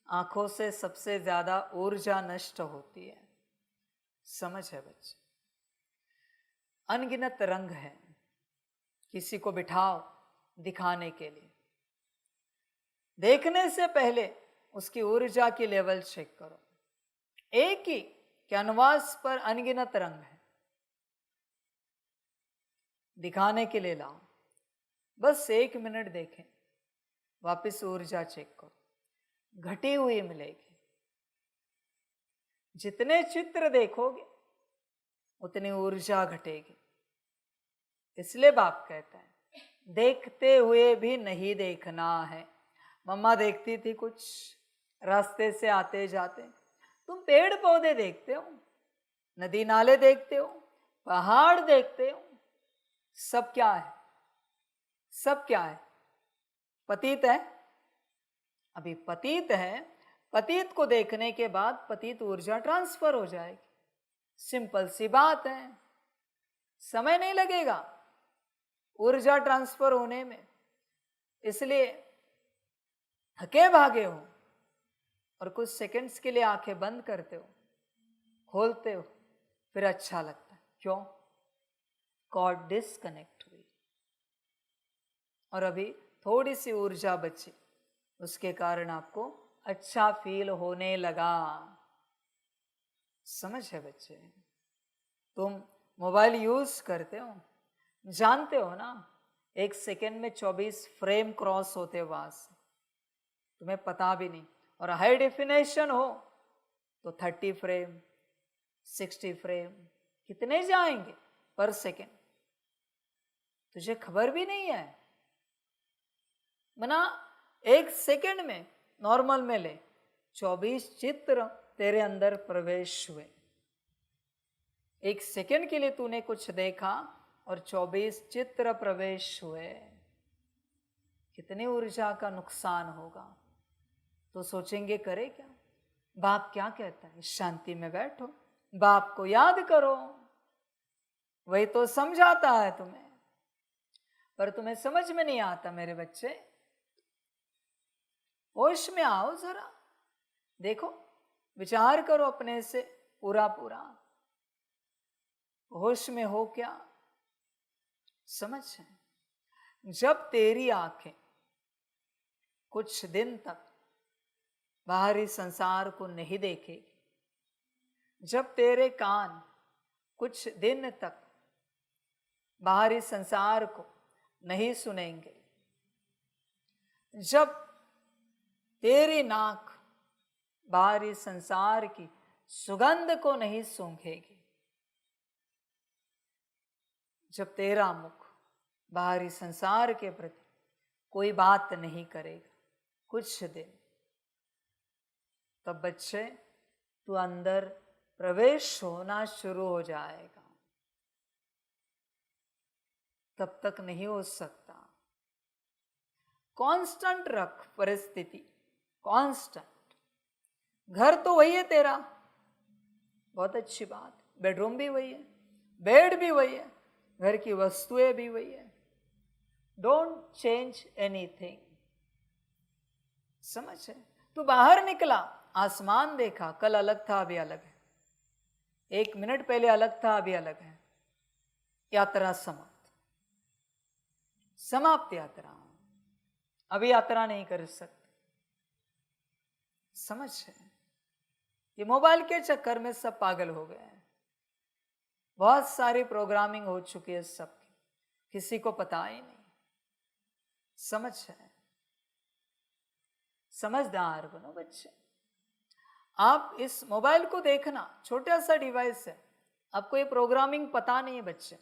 आंखों से सबसे ज्यादा ऊर्जा नष्ट होती है। समझ है बच्चे? अनगिनत रंग है, किसी को बिठाओ दिखाने के लिए, देखने से पहले उसकी ऊर्जा की लेवल चेक करो। एक ही कैनवास पर अनगिनत रंग है, दिखाने के लिए लाओ, बस 1 मिनट देखें, वापस ऊर्जा चेक करो, घटी हुई मिलेगी। जितने चित्र देखोगे उतनी ऊर्जा घटेगी। इसलिए बाप कहता है देखते हुए भी नहीं देखना है। मम्मा देखती थी कुछ रास्ते से आते जाते, तुम पेड़ पौधे देखते हो, नदी नाले देखते हो, पहाड़ देखते हो, सब क्या है? सब क्या है? पतित है। अभी पतित है, पतित को देखने के बाद पतित ऊर्जा ट्रांसफर हो जाएगी। सिंपल सी बात है, समय नहीं लगेगा ऊर्जा ट्रांसफर होने में। इसलिए थके भागे हो और कुछ सेकंड्स के लिए आंखें बंद करते हो, खोलते हो, फिर अच्छा लगता है। क्यों? कॉर्ड डिस्कनेक्ट हुई और अभी थोड़ी सी ऊर्जा बची, उसके कारण आपको अच्छा फील होने लगा। समझ है बच्चे? तुम मोबाइल यूज करते हो, जानते हो ना 1 सेकेंड में 24 फ्रेम क्रॉस होते वहां से, तुम्हें पता भी नहीं। और हाई डेफिनेशन हो तो 30 फ्रेम 60 फ्रेम कितने जाएंगे पर सेकेंड, तुझे खबर भी नहीं है। मना 1 सेकेंड में नॉर्मल में ले 24 चित्र तेरे अंदर प्रवेश हुए। 1 सेकेंड के लिए तूने कुछ देखा और 24 चित्र प्रवेश हुए, कितनी ऊर्जा का नुकसान होगा। तो सोचेंगे करे क्या? बाप क्या कहता है? शांति में बैठो, बाप को याद करो, वही तो समझाता है तुम्हें, पर तुम्हें समझ में नहीं आता मेरे बच्चे। होश में आओ जरा, देखो, विचार करो अपने से पूरा पूरा, होश में हो क्या? समझ है? जब तेरी आंखें कुछ दिन तक बाहरी संसार को नहीं देखेगी, जब तेरे कान कुछ दिन तक बाहरी संसार को नहीं सुनेंगे, जब तेरी नाक बाहरी संसार की सुगंध को नहीं सूंघेगी, जब तेरा मुख बाहरी संसार के प्रति कोई बात नहीं करेगा कुछ दिन, तब बच्चे तू अंदर प्रवेश होना शुरू हो जाएगा। तब तक नहीं हो सकता। कांस्टेंट रख परिस्थिति, कांस्टेंट। घर तो वही है तेरा, बहुत अच्छी बात, बेडरूम भी वही है, बेड भी वही है, घर की वस्तुएं भी वही है। Don't change anything. समझ है? तू बाहर निकला, आसमान देखा, कल अलग था अभी अलग है, 1 मिनट पहले अलग था अभी अलग है। यात्रा समाप्त, समाप्त यात्रा, अभी यात्रा नहीं कर सकते। समझ है? ये मोबाइल के चक्कर में सब पागल हो गए हैं, बहुत सारी प्रोग्रामिंग हो चुकी है सबकी, किसी को पता ही नहीं। समझ है? समझदार बनो बच्चे। आप इस मोबाइल को देखना, छोटा सा डिवाइस है, आपको ये प्रोग्रामिंग पता नहीं है बच्चे।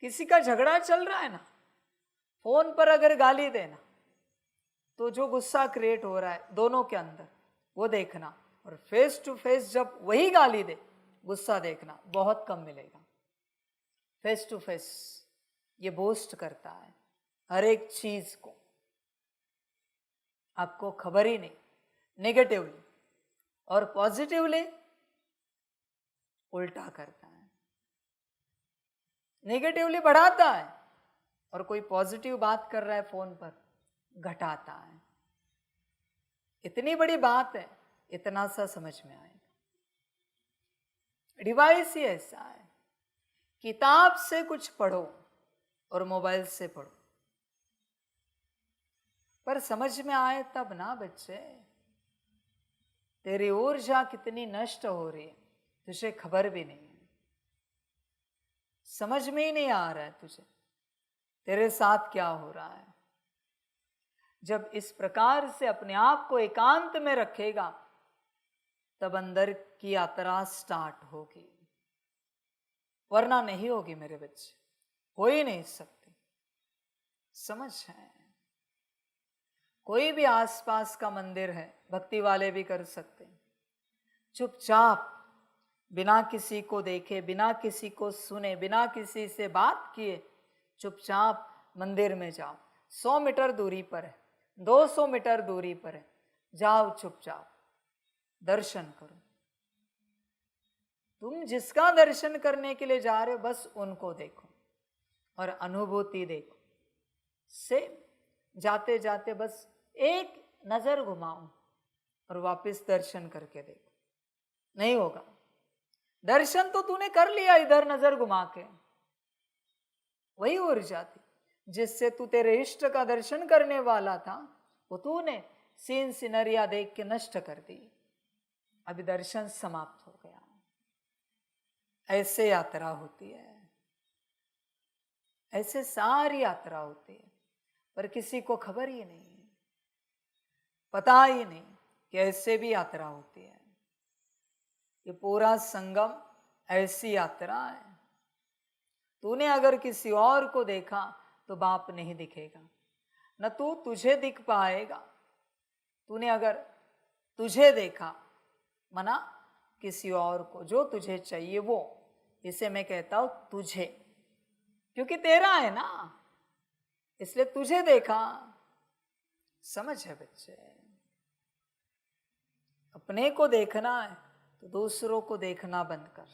किसी का झगड़ा चल रहा है ना, फोन पर अगर गाली देना तो जो गुस्सा क्रिएट हो रहा है दोनों के अंदर, वो देखना, और फेस टू फेस जब वही गाली दे, गुस्सा देखना, बहुत कम मिलेगा। फेस टू फेस ये बूस्ट करता है हर एक चीज को, आपको खबर ही नहीं। नेगेटिवली और पॉजिटिवली उल्टा करता है, नेगेटिवली बढ़ाता है, और कोई पॉजिटिव बात कर रहा है फोन पर, घटाता है। इतनी बड़ी बात है, इतना सा समझ में आएगा। डिवाइस ही ऐसा है, किताब से कुछ पढ़ो और मोबाइल से पढ़ो, पर समझ में आए तब ना बच्चे। तेरी ऊर्जा कितनी नष्ट हो रही है तुझे खबर भी नहीं है, समझ में ही नहीं आ रहा है तुझे तेरे साथ क्या हो रहा है। जब इस प्रकार से अपने आप को एकांत में रखेगा, तब अंदर की यात्रा स्टार्ट होगी, वरना नहीं होगी मेरे बच्चे, हो ही नहीं सकती। समझ है? कोई भी आसपास का मंदिर है, भक्ति वाले भी कर सकते हैं, चुपचाप बिना किसी को देखे, बिना किसी को सुने, बिना किसी से बात किए, चुपचाप मंदिर में जाओ। 100 मीटर दूरी पर है, 200 मीटर दूरी पर है, जाओ चुपचाप, दर्शन करो। तुम जिसका दर्शन करने के लिए जा रहे हो, बस उनको देखो और अनुभूति देखो। से जाते जाते बस एक नजर घुमाओ और वापस दर्शन करके देखो, नहीं होगा। दर्शन तो तूने कर लिया इधर नजर घुमा के, वही ऊर्जा थी जिससे तू तेरे इष्ट का दर्शन करने वाला था, वो तूने सीन सिनरिया देख के नष्ट कर दी। अभी दर्शन समाप्त हो गया। ऐसे यात्रा होती है, ऐसे सारी यात्रा होती है, पर किसी को खबर ही नहीं, पता ही नहीं कि ऐसे भी यात्रा होती है। ये पूरा संगम ऐसी यात्रा है। तूने अगर किसी और को देखा तो बाप नहीं दिखेगा, न तू तुझे दिख पाएगा। तूने अगर तुझे देखा, मना किसी और को, जो तुझे चाहिए वो, इसे मैं कहता हूं तुझे, क्योंकि तेरा है ना, इसलिए तुझे देखा। समझ है बच्चे? अपने को देखना है तो दूसरों को देखना बंद कर।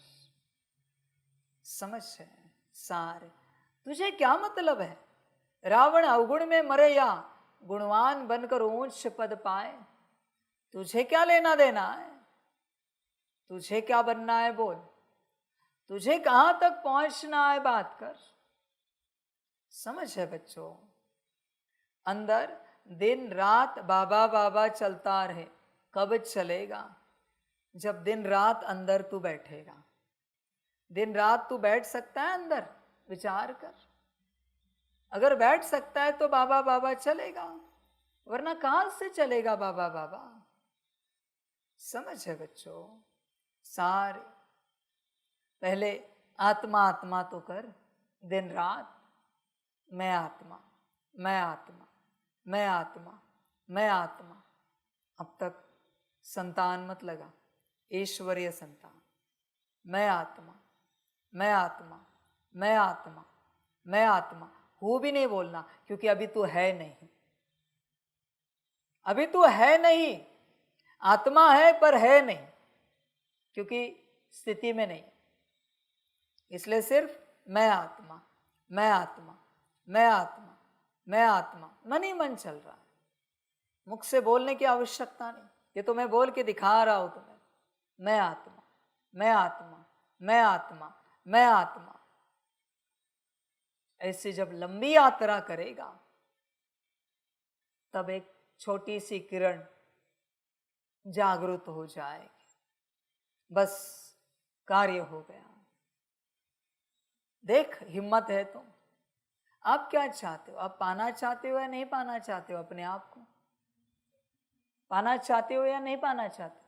समझ है? सारे तुझे क्या मतलब है? रावण अवगुण में मरे या गुणवान बनकर ऊंच पद पाए, तुझे क्या लेना देना है? तुझे क्या बनना है बोल? तुझे कहां तक पहुंचना है बात कर। समझ है बच्चों? अंदर दिन रात बाबा बाबा चलता रहे, कब चलेगा? जब दिन रात अंदर तू बैठेगा। दिन रात तू बैठ सकता है अंदर? विचार कर। अगर बैठ सकता है तो बाबा बाबा चलेगा, वरना कहां से चलेगा बाबा बाबा। समझ है बच्चों? सारे पहले आत्मा आत्मा तो कर, दिन रात मैं आत्मा, मैं आत्मा, मैं आत्मा, मैं आत्मा। अब तक संतान मत लगा, ईश्वरीय संतान। मैं आत्मा, मैं आत्मा, मैं आत्मा, मैं आत्मा। हूँ भी नहीं बोलना, क्योंकि अभी तू है नहीं। अभी तू है नहीं, आत्मा है पर है नहीं, क्योंकि स्थिति में नहीं। इसलिए सिर्फ मैं आत्मा, मैं आत्मा, मैं आत्मा, मैं आत्मा, मन ही मन चल रहा है। मुख से बोलने की आवश्यकता नहीं, ये तो मैं बोल के दिखा रहा हूं तुम्हें। मैं आत्मा, मैं आत्मा, मैं आत्मा, मैं आत्मा। ऐसी जब लंबी यात्रा करेगा तब एक छोटी सी किरण जागृत हो जाएगी, बस कार्य हो गया। देख, हिम्मत है तो। आप क्या चाहते हो? आप पाना चाहते हो या नहीं पाना चाहते हो? अपने आप को पाना चाहते हो या नहीं पाना चाहते?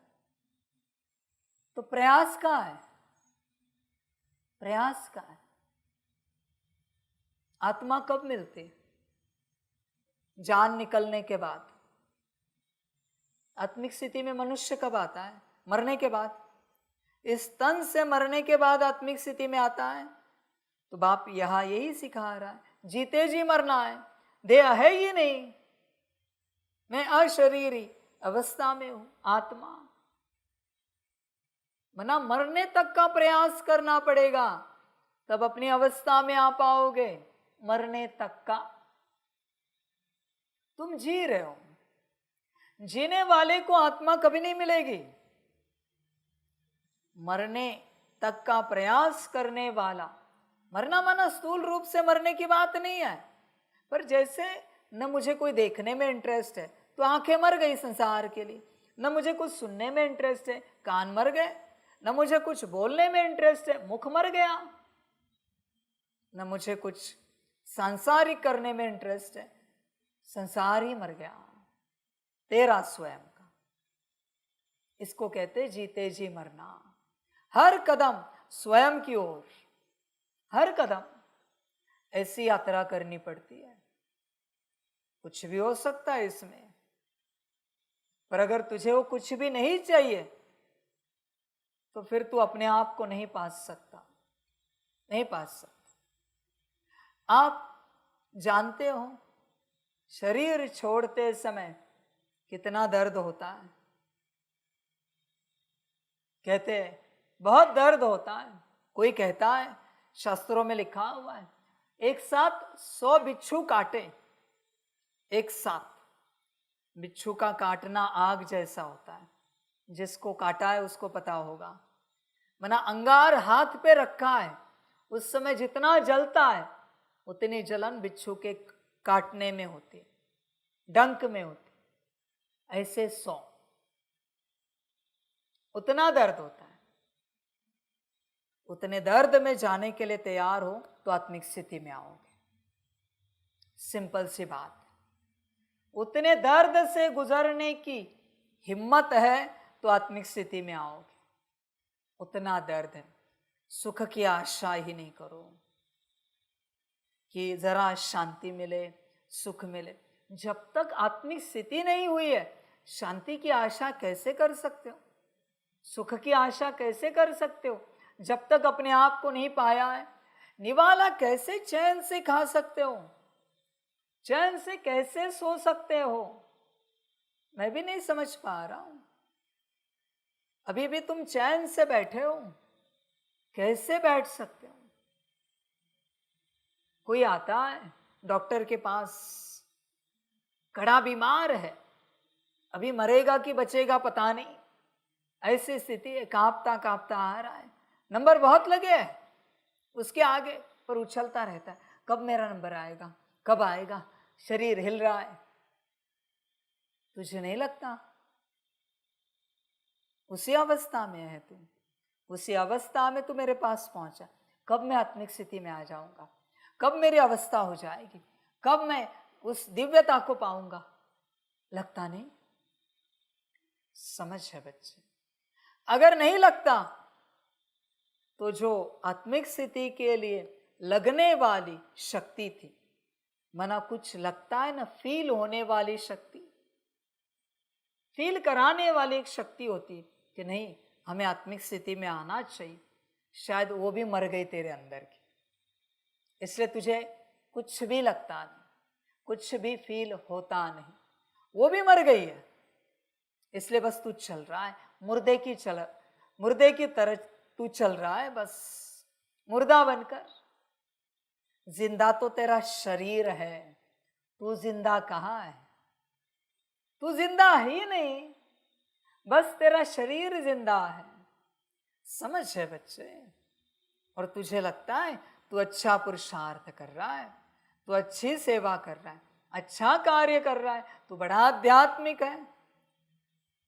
तो प्रयास कहाँ है? प्रयास कहाँ है? आत्मा कब मिलती है? जान निकलने के बाद। आत्मिक स्थिति में मनुष्य कब आता है? मरने के बाद। इस तन से मरने के बाद आत्मिक स्थिति में आता है। तो बाप यहां यही सिखा रहा है, जीते जी मरना है। देह है ही नहीं, मैं अशरीरी अवस्था में हूं, आत्मा। मना मरने तक का प्रयास करना पड़ेगा, तब अपनी अवस्था में आ पाओगे। मरने तक का तुम जी रहे हो, जीने वाले को आत्मा कभी नहीं मिलेगी। मरने तक का प्रयास करने वाला, मरना माना स्थूल रूप से मरने की बात नहीं है, पर जैसे न मुझे कोई देखने में इंटरेस्ट है तो आंखें मर गई संसार के लिए, न मुझे कुछ सुनने में इंटरेस्ट है, कान मर गए, न मुझे कुछ बोलने में इंटरेस्ट है, मुख मर गया, न मुझे कुछ सांसारिक करने में इंटरेस्ट है, संसार ही मर गया, तेरा स्वयं का। इसको कहते जीते जी मरना। हर कदम स्वयं की ओर, हर कदम ऐसी यात्रा करनी पड़ती है। कुछ भी हो सकता है इसमें, पर अगर तुझे वो कुछ भी नहीं चाहिए तो फिर तू अपने आप को नहीं पा सकता, नहीं पा सकता। आप जानते हो शरीर छोड़ते समय कितना दर्द होता है। कहते हैं बहुत दर्द होता है। कोई कहता है, शास्त्रों में लिखा हुआ है, एक साथ 100 बिच्छू काटे, एक साथ। बिच्छू का काटना आग जैसा होता है, जिसको काटा है उसको पता होगा। मना अंगार हाथ पे रखा है, उस समय जितना जलता है उतनी जलन बिच्छू के काटने में होती, डंक में होती। ऐसे 100, उतना दर्द होता है। उतने दर्द में जाने के लिए तैयार हो तो आत्मिक स्थिति में आओगे। सिंपल सी बात। उतने दर्द से गुजरने की हिम्मत है तो आत्मिक स्थिति में आओगे। उतना दर्द है, सुख की आशा ही नहीं करो कि जरा शांति मिले, सुख मिले। जब तक आत्मिक स्थिति नहीं हुई है, शांति की आशा कैसे कर सकते हो? सुख की आशा कैसे कर सकते हो? जब तक अपने आप को नहीं पाया है। निवाला कैसे चैन से खा सकते हो? चैन से कैसे सो सकते हो? मैं भी नहीं समझ पा रहा हूं। अभी भी तुम चैन से बैठे हो, कैसे बैठ सकते हो? कोई आता है डॉक्टर के पास, कड़ा बीमार है, अभी मरेगा कि बचेगा पता नहीं, ऐसी स्थिति है, कांपता कांपता आ रहा है, नंबर बहुत लगे है उसके आगे, पर उछलता रहता है, कब मेरा नंबर आएगा, कब आएगा, शरीर हिल रहा है। तुझे नहीं लगता उसी अवस्था में है तू? उसी अवस्था में तू मेरे पास पहुंचा, कब मैं आत्मिक स्थिति में आ जाऊंगा, कब मेरी अवस्था हो जाएगी, कब मैं उस दिव्यता को पाऊंगा? लगता नहीं। समझ है बच्चे? अगर नहीं लगता तो जो आत्मिक स्थिति के लिए लगने वाली शक्ति थी, मना कुछ लगता है ना, फील होने वाली शक्ति, फील कराने वाली एक शक्ति होती कि नहीं हमें आत्मिक स्थिति में आना चाहिए, शायद वो भी मर गई तेरे अंदर की, इसलिए तुझे कुछ भी लगता नहीं, कुछ भी फील होता नहीं। वो भी मर गई है, इसलिए बस तू चल रहा है मुर्दे की तरह तू चल रहा है, बस मुर्दा बनकर। जिंदा तो तेरा शरीर है, तू जिंदा कहाँ है? तू जिंदा ही नहीं, बस तेरा शरीर जिंदा है। समझ है बच्चे? और तुझे लगता है तू अच्छा पुरुषार्थ कर रहा है, तू अच्छी सेवा कर रहा है, अच्छा कार्य कर रहा है, तू बड़ा आध्यात्मिक है।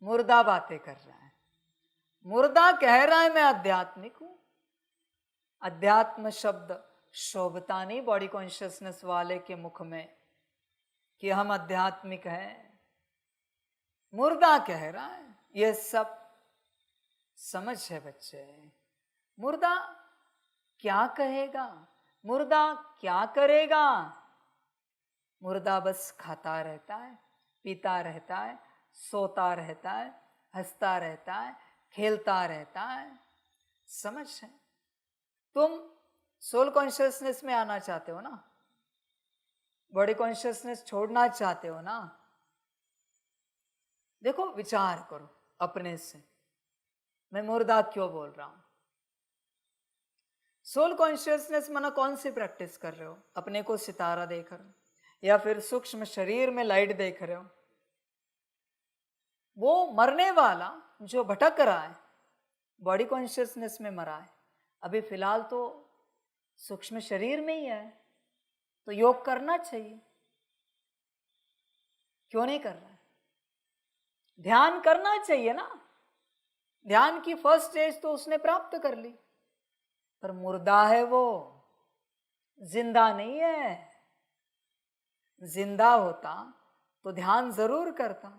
मुर्दा बातें कर रहा है, मुर्दा कह रहा है मैं आध्यात्मिक हूं। अध्यात्म शब्द शोभता नहीं बॉडी कॉन्शियसनेस वाले के मुख में कि हम आध्यात्मिक हैं। मुर्दा कह रहा है ये सब। समझ है बच्चे? मुर्दा क्या कहेगा, मुर्दा क्या करेगा? मुर्दा बस खाता रहता है, पीता रहता है, सोता रहता है, हंसता रहता है, खेलता रहता है। समझ है? तुम सोल कॉन्शियसनेस में आना चाहते हो ना, बॉडी कॉन्शियसनेस छोड़ना चाहते हो ना? देखो, विचार करो अपने से, मैं मुर्दा क्यों बोल रहा हूं? सोल कॉन्शियसनेस माना कौन सी प्रैक्टिस कर रहे हो? अपने को सितारा देख रहे हो या फिर सूक्ष्म शरीर में लाइट देख रहे हो? वो मरने वाला जो भटक रहा है बॉडी कॉन्शियसनेस में मरा है, अभी फिलहाल तो सूक्ष्म शरीर में ही है, तो योग करना चाहिए। क्यों नहीं कर रहा है? ध्यान करना चाहिए ना। ध्यान की फर्स्ट स्टेज तो उसने प्राप्त कर ली, पर मुर्दा है वो, जिंदा नहीं है। जिंदा होता तो ध्यान जरूर करता।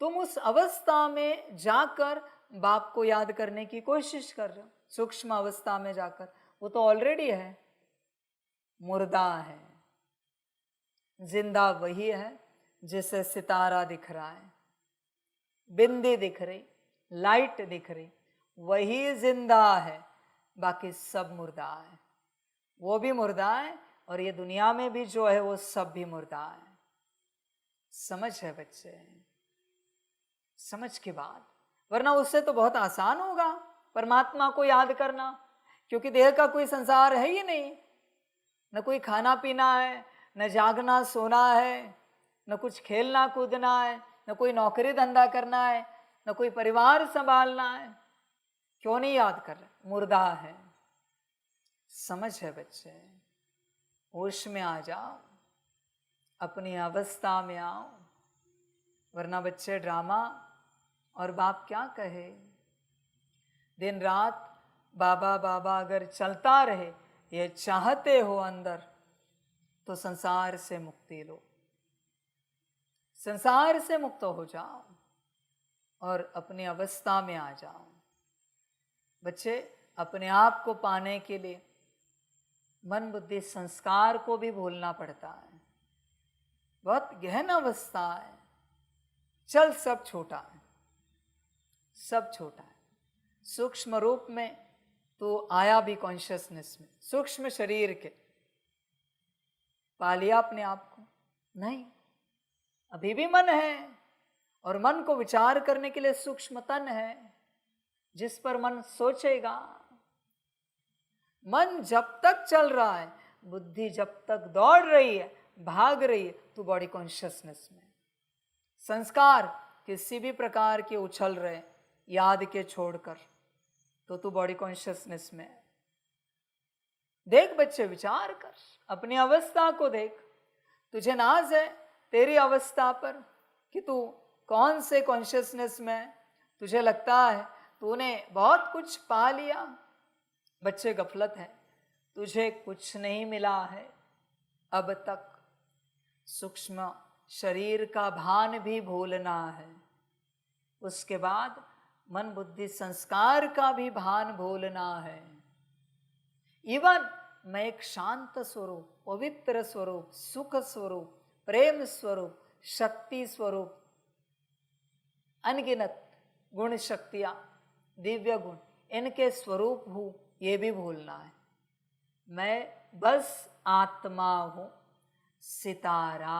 तुम उस अवस्था में जाकर बाप को याद करने की कोशिश कर रहे हो, सूक्ष्म अवस्था में जाकर, वो तो ऑलरेडी है। मुर्दा है। जिंदा वही है जिसे सितारा दिख रहा है, बिंदी दिख रही, लाइट दिख रही, वही जिंदा है। बाकी सब मुर्दा है। वो भी मुर्दा है और ये दुनिया में भी जो है वो सब भी मुर्दा है। समझ है बच्चे? समझ के बाद, वरना उससे तो बहुत आसान होगा परमात्मा को याद करना, क्योंकि देह का कोई संसार है ही नहीं। न कोई खाना पीना है, न जागना सोना है, न कुछ खेलना कूदना है, न कोई नौकरी धंधा करना है, न कोई परिवार संभालना है। क्यों नहीं याद कर रहे? मुर्दा है। समझ है बच्चे? होश में आ जाओ, अपनी अवस्था में आओ, वरना बच्चे ड्रामा और बाप क्या कहे। दिन रात बाबा बाबा अगर चलता रहे, ये चाहते हो अंदर, तो संसार से मुक्ति लो, संसार से मुक्त हो जाओ और अपनी अवस्था में आ जाओ। बच्चे, अपने आप को पाने के लिए मन बुद्धि संस्कार को भी भूलना पड़ता है। बहुत गहन अवस्था है। चल, सब छोटा है, सब छोटा है। सूक्ष्म रूप में तो आया भी कॉन्शियसनेस में, सूक्ष्म शरीर के पा लिया अपने आप को? नहीं, अभी भी मन है, और मन को विचार करने के लिए सूक्ष्म तन है जिस पर मन सोचेगा। मन जब तक चल रहा है, बुद्धि जब तक दौड़ रही है, भाग रही है, तो बॉडी कॉन्शियसनेस में। संस्कार किसी भी प्रकार के उछल रहे याद के छोड़कर, तो तू बॉडी कॉन्शियसनेस में है। देख बच्चे, विचार कर, अपनी अवस्था को देख। तुझे नाज है तेरी अवस्था पर कि तू कौन से कॉन्शियसनेस में है। तुझे लगता है तूने बहुत कुछ पा लिया। बच्चे, गफलत है, तुझे कुछ नहीं मिला है अब तक। सूक्ष्म शरीर का भान भी भूलना है, उसके बाद मन बुद्धि संस्कार का भी भान भूलना है। इवन मैं एक शांत स्वरूप, पवित्र स्वरूप, सुख स्वरूप, प्रेम स्वरूप, शक्ति स्वरूप, अनगिनत गुण शक्तियां, दिव्य गुण, इनके स्वरूप हूं, ये भी भूलना है। मैं बस आत्मा हूं, सितारा।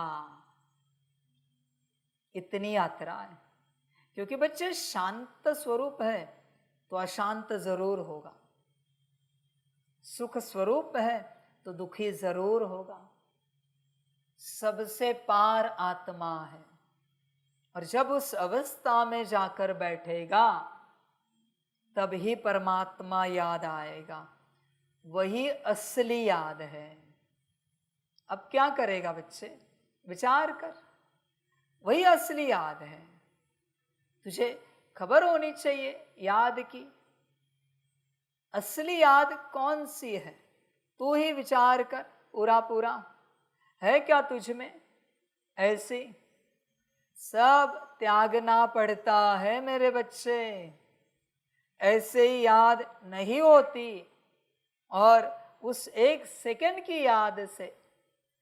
इतनी यात्रा है। क्योंकि बच्चे शांत स्वरूप है तो अशांत जरूर होगा, सुख स्वरूप है तो दुखी जरूर होगा। सबसे पार आत्मा है, और जब उस अवस्था में जाकर बैठेगा तब ही परमात्मा याद आएगा, वही असली याद है। अब क्या करेगा बच्चे, विचार कर, वही असली याद है। तुझे खबर होनी चाहिए याद की, असली याद कौन सी है, तू ही विचार कर। पूरा पूरा है क्या तुझ में ऐसी? सब त्यागना पड़ता है मेरे बच्चे, ऐसे ही याद नहीं होती। और उस एक सेकंड की याद से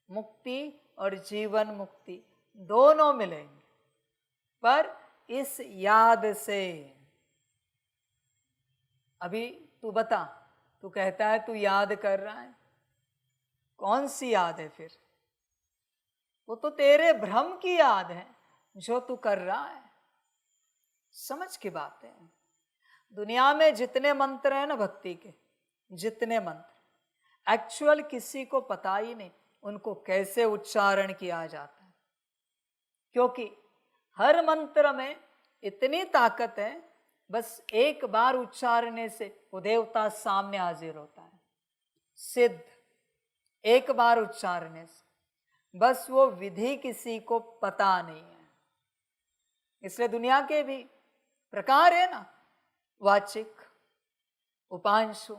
मुक्ति और जीवन मुक्ति दोनों मिलेंगे, पर इस याद से। अभी तू बता, तू कहता है तू याद कर रहा है, कौन सी याद है फिर? वो तो तेरे भ्रम की याद है जो तू कर रहा है। समझ की बात है। दुनिया में जितने मंत्र हैं ना भक्ति के, जितने मंत्र, एक्चुअल किसी को पता ही नहीं उनको कैसे उच्चारण किया जाता है। क्योंकि हर मंत्र में इतनी ताकत है, बस एक बार उच्चारने से वो देवता सामने हाजिर होता है, सिद्ध। एक बार उच्चारने से, बस वो विधि किसी को पता नहीं है। इसलिए दुनिया के भी प्रकार है ना, वाचिक, उपांशु,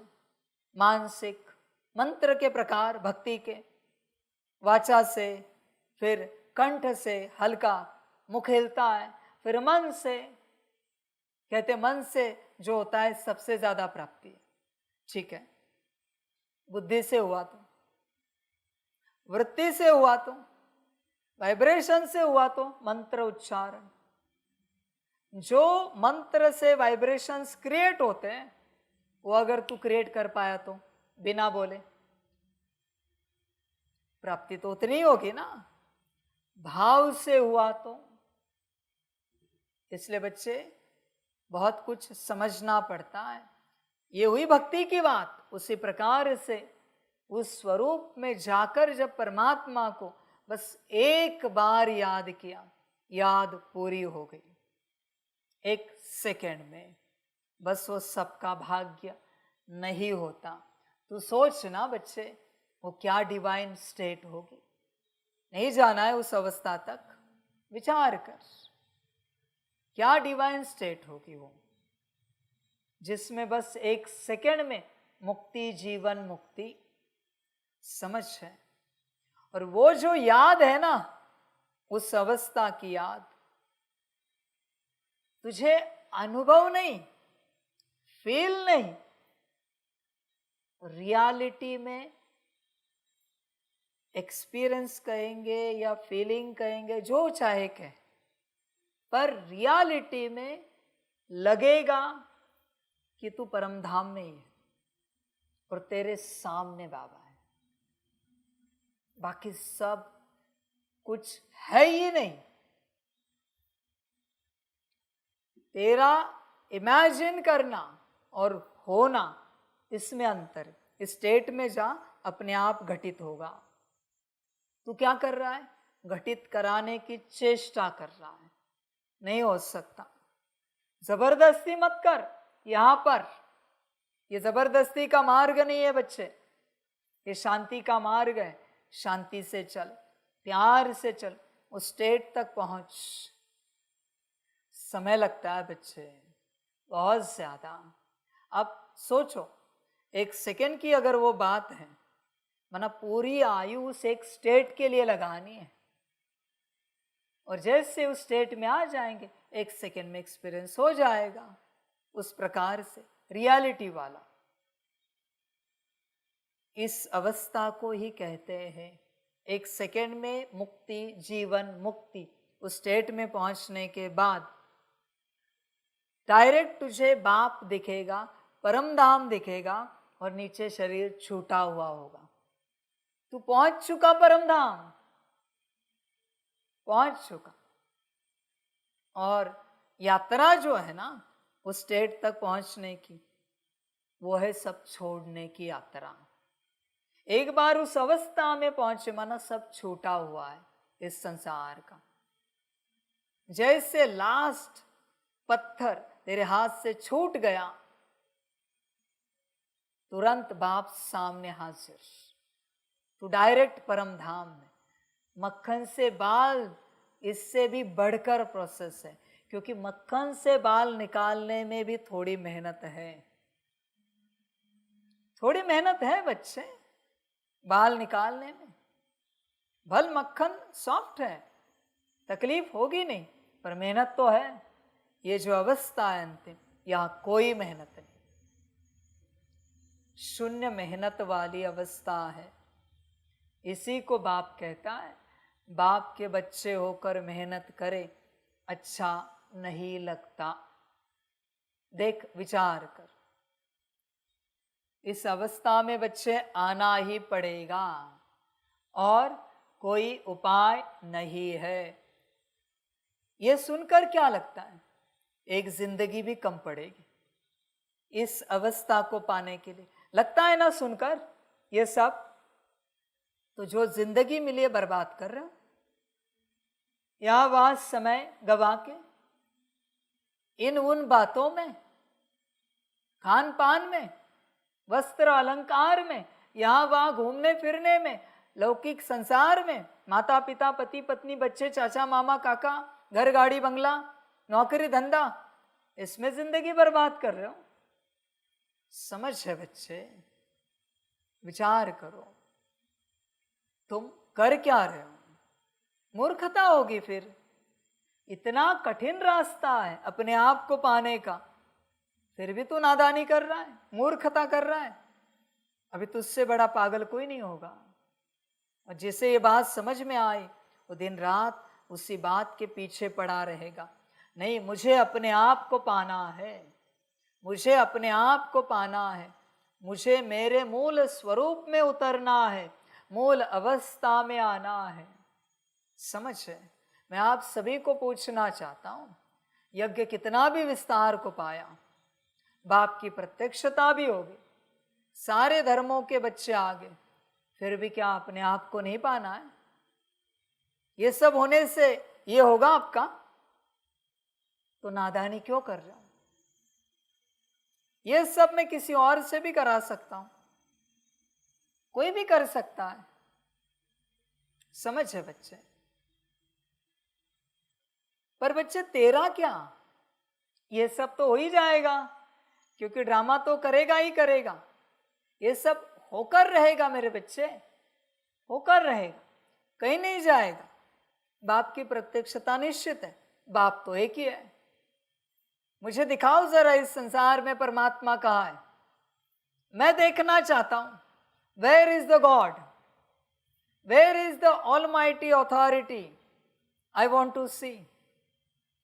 मानसिक, मंत्र के प्रकार भक्ति के। वाचा से, फिर कंठ से हल्का मुख हिलता है, फिर मन से, कहते मन से जो होता है सबसे ज्यादा प्राप्ति है। ठीक है, बुद्धि से हुआ तो, वृत्ति से हुआ तो, वाइब्रेशन से हुआ तो मंत्र उच्चारण। जो मंत्र से वाइब्रेशंस क्रिएट होते हैं वो अगर तू क्रिएट कर पाया तो बिना बोले, प्राप्ति तो उतनी होगी ना। भाव से हुआ तो। इसलिए बच्चे बहुत कुछ समझना पड़ता है। ये हुई भक्ति की बात। उसी प्रकार से उस स्वरूप में जाकर जब परमात्मा को बस एक बार याद किया, याद पूरी हो गई एक सेकंड में। बस वो सबका भाग्य नहीं होता। तू सोच ना बच्चे, वो क्या डिवाइन स्टेट होगी। नहीं जाना है उस अवस्था तक, विचार कर क्या डिवाइन स्टेट होगी वो, जिसमें बस एक सेकंड में मुक्ति, जीवन मुक्ति। समझ है। और वो जो याद है ना, उस अवस्था की याद तुझे अनुभव नहीं, फील नहीं, रियलिटी में एक्सपीरियंस कहेंगे या फीलिंग कहेंगे, जो चाहे कहे, पर रियलिटी में लगेगा कि तू परमधाम में ही है और तेरे सामने बाबा है, बाकी सब कुछ है ही नहीं। तेरा इमेजिन करना और होना, इसमें अंतर। इस स्टेट में जा, अपने आप घटित होगा। तू क्या कर रहा है? घटित कराने की चेष्टा कर रहा है। नहीं हो सकता। जबरदस्ती मत कर। यहां पर ये जबरदस्ती का मार्ग नहीं है बच्चे, ये शांति का मार्ग है। शांति से चल, प्यार से चल, उस स्टेट तक पहुंच। समय लगता है बच्चे, बहुत ज्यादा। अब सोचो, एक सेकंड की अगर वो बात है, माना पूरी आयु उस एक स्टेट के लिए लगानी है, और जैसे उस स्टेट में आ जाएंगे, एक सेकंड में एक्सपीरियंस हो जाएगा। उस प्रकार से रियलिटी वाला, इस अवस्था को ही कहते हैं एक सेकंड में मुक्ति, जीवन मुक्ति। उस स्टेट में पहुंचने के बाद डायरेक्ट तुझे बाप दिखेगा, परम धाम दिखेगा, और नीचे शरीर छूटा हुआ होगा। तू पहुंच चुका परम धाम, पहुंच चुका। और यात्रा जो है ना उस स्टेट तक पहुंचने की, वो है सब छोड़ने की यात्रा। एक बार उस अवस्था में पहुंचे माना सब छूटा हुआ है इस संसार का। जैसे लास्ट पत्थर तेरे हाथ से छूट गया, तुरंत बाप सामने हाजिर, तू डायरेक्ट परम धाम में। मक्खन से बाल इससे भी बढ़कर प्रोसेस है, क्योंकि मक्खन से बाल निकालने में भी थोड़ी मेहनत है। थोड़ी मेहनत है बच्चे बाल निकालने में। भल मक्खन सॉफ्ट है, तकलीफ होगी नहीं, पर मेहनत तो है। ये जो अवस्था है अंतिम, यहां कोई मेहनत नहीं, शून्य मेहनत वाली अवस्था है। इसी को बाप कहता है, बाप के बच्चे होकर मेहनत करे अच्छा नहीं लगता। देख विचार कर, इस अवस्था में बच्चे आना ही पड़ेगा और कोई उपाय नहीं है। यह सुनकर क्या लगता है, एक जिंदगी भी कम पड़ेगी इस अवस्था को पाने के लिए, लगता है ना सुनकर ये सब। तो जो जिंदगी मिली है बर्बाद कर रहे हो, या वह समय गवा के इन उन बातों में, खान पान में, वस्त्र अलंकार में, यहां वहां घूमने फिरने में, लौकिक संसार में, माता पिता पति पत्नी बच्चे चाचा मामा काका, घर गाड़ी बंगला नौकरी धंधा, इसमें जिंदगी बर्बाद कर रहे हो। समझ है बच्चे, विचार करो तुम कर क्या रहे हो। मूर्खता होगी फिर। इतना कठिन रास्ता है अपने आप को पाने का, फिर भी तू नादानी कर रहा है, मूर्खता कर रहा है। अभी तुझसे बड़ा पागल कोई नहीं होगा। और जिसे ये बात समझ में आई वो दिन रात उसी बात के पीछे पड़ा रहेगा। नहीं, मुझे अपने आप को पाना है, मुझे अपने आप को पाना है, मुझे मेरे मूल स्वरूप में उतरना है, मूल अवस्था में आना है। समझ है। मैं आप सभी को पूछना चाहता हूं, यज्ञ कितना भी विस्तार को पाया, बाप की प्रत्यक्षता भी होगी, सारे धर्मों के बच्चे आ गए, फिर भी क्या अपने आप को नहीं पाना है? ये सब होने से ये होगा आपका? तो नादानी क्यों कर रहा हूं? ये सब मैं किसी और से भी करा सकता हूं, कोई भी कर सकता है। समझ है बच्चे। पर बच्चे तेरा क्या, ये सब तो हो ही जाएगा, क्योंकि ड्रामा तो करेगा ही करेगा। ये सब होकर रहेगा मेरे बच्चे, होकर रहेगा, कहीं नहीं जाएगा। बाप की प्रत्यक्षता निश्चित है, बाप तो एक ही है। मुझे दिखाओ जरा इस संसार में परमात्मा कहाँ है, मैं देखना चाहता हूं। Where is the god, where is the almighty authority, I want to see.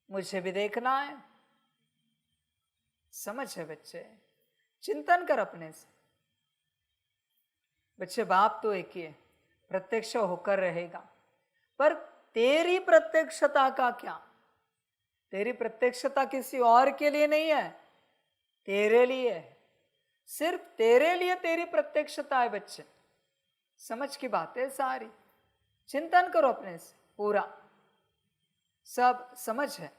मुझे भी देखना है। समझ है बच्चे, चिंतन कर अपने से। बच्चे बाप तो एक ही है, प्रत्यक्ष होकर रहेगा, पर तेरी प्रत्यक्षता का क्या? तेरी प्रत्यक्षता किसी और के लिए नहीं है, तेरे लिए है। सिर्फ तेरे लिए तेरी प्रत्यक्षता है बच्चे। समझ की बात है सारी। चिंतन करो अपने से पूरा, सब समझ है।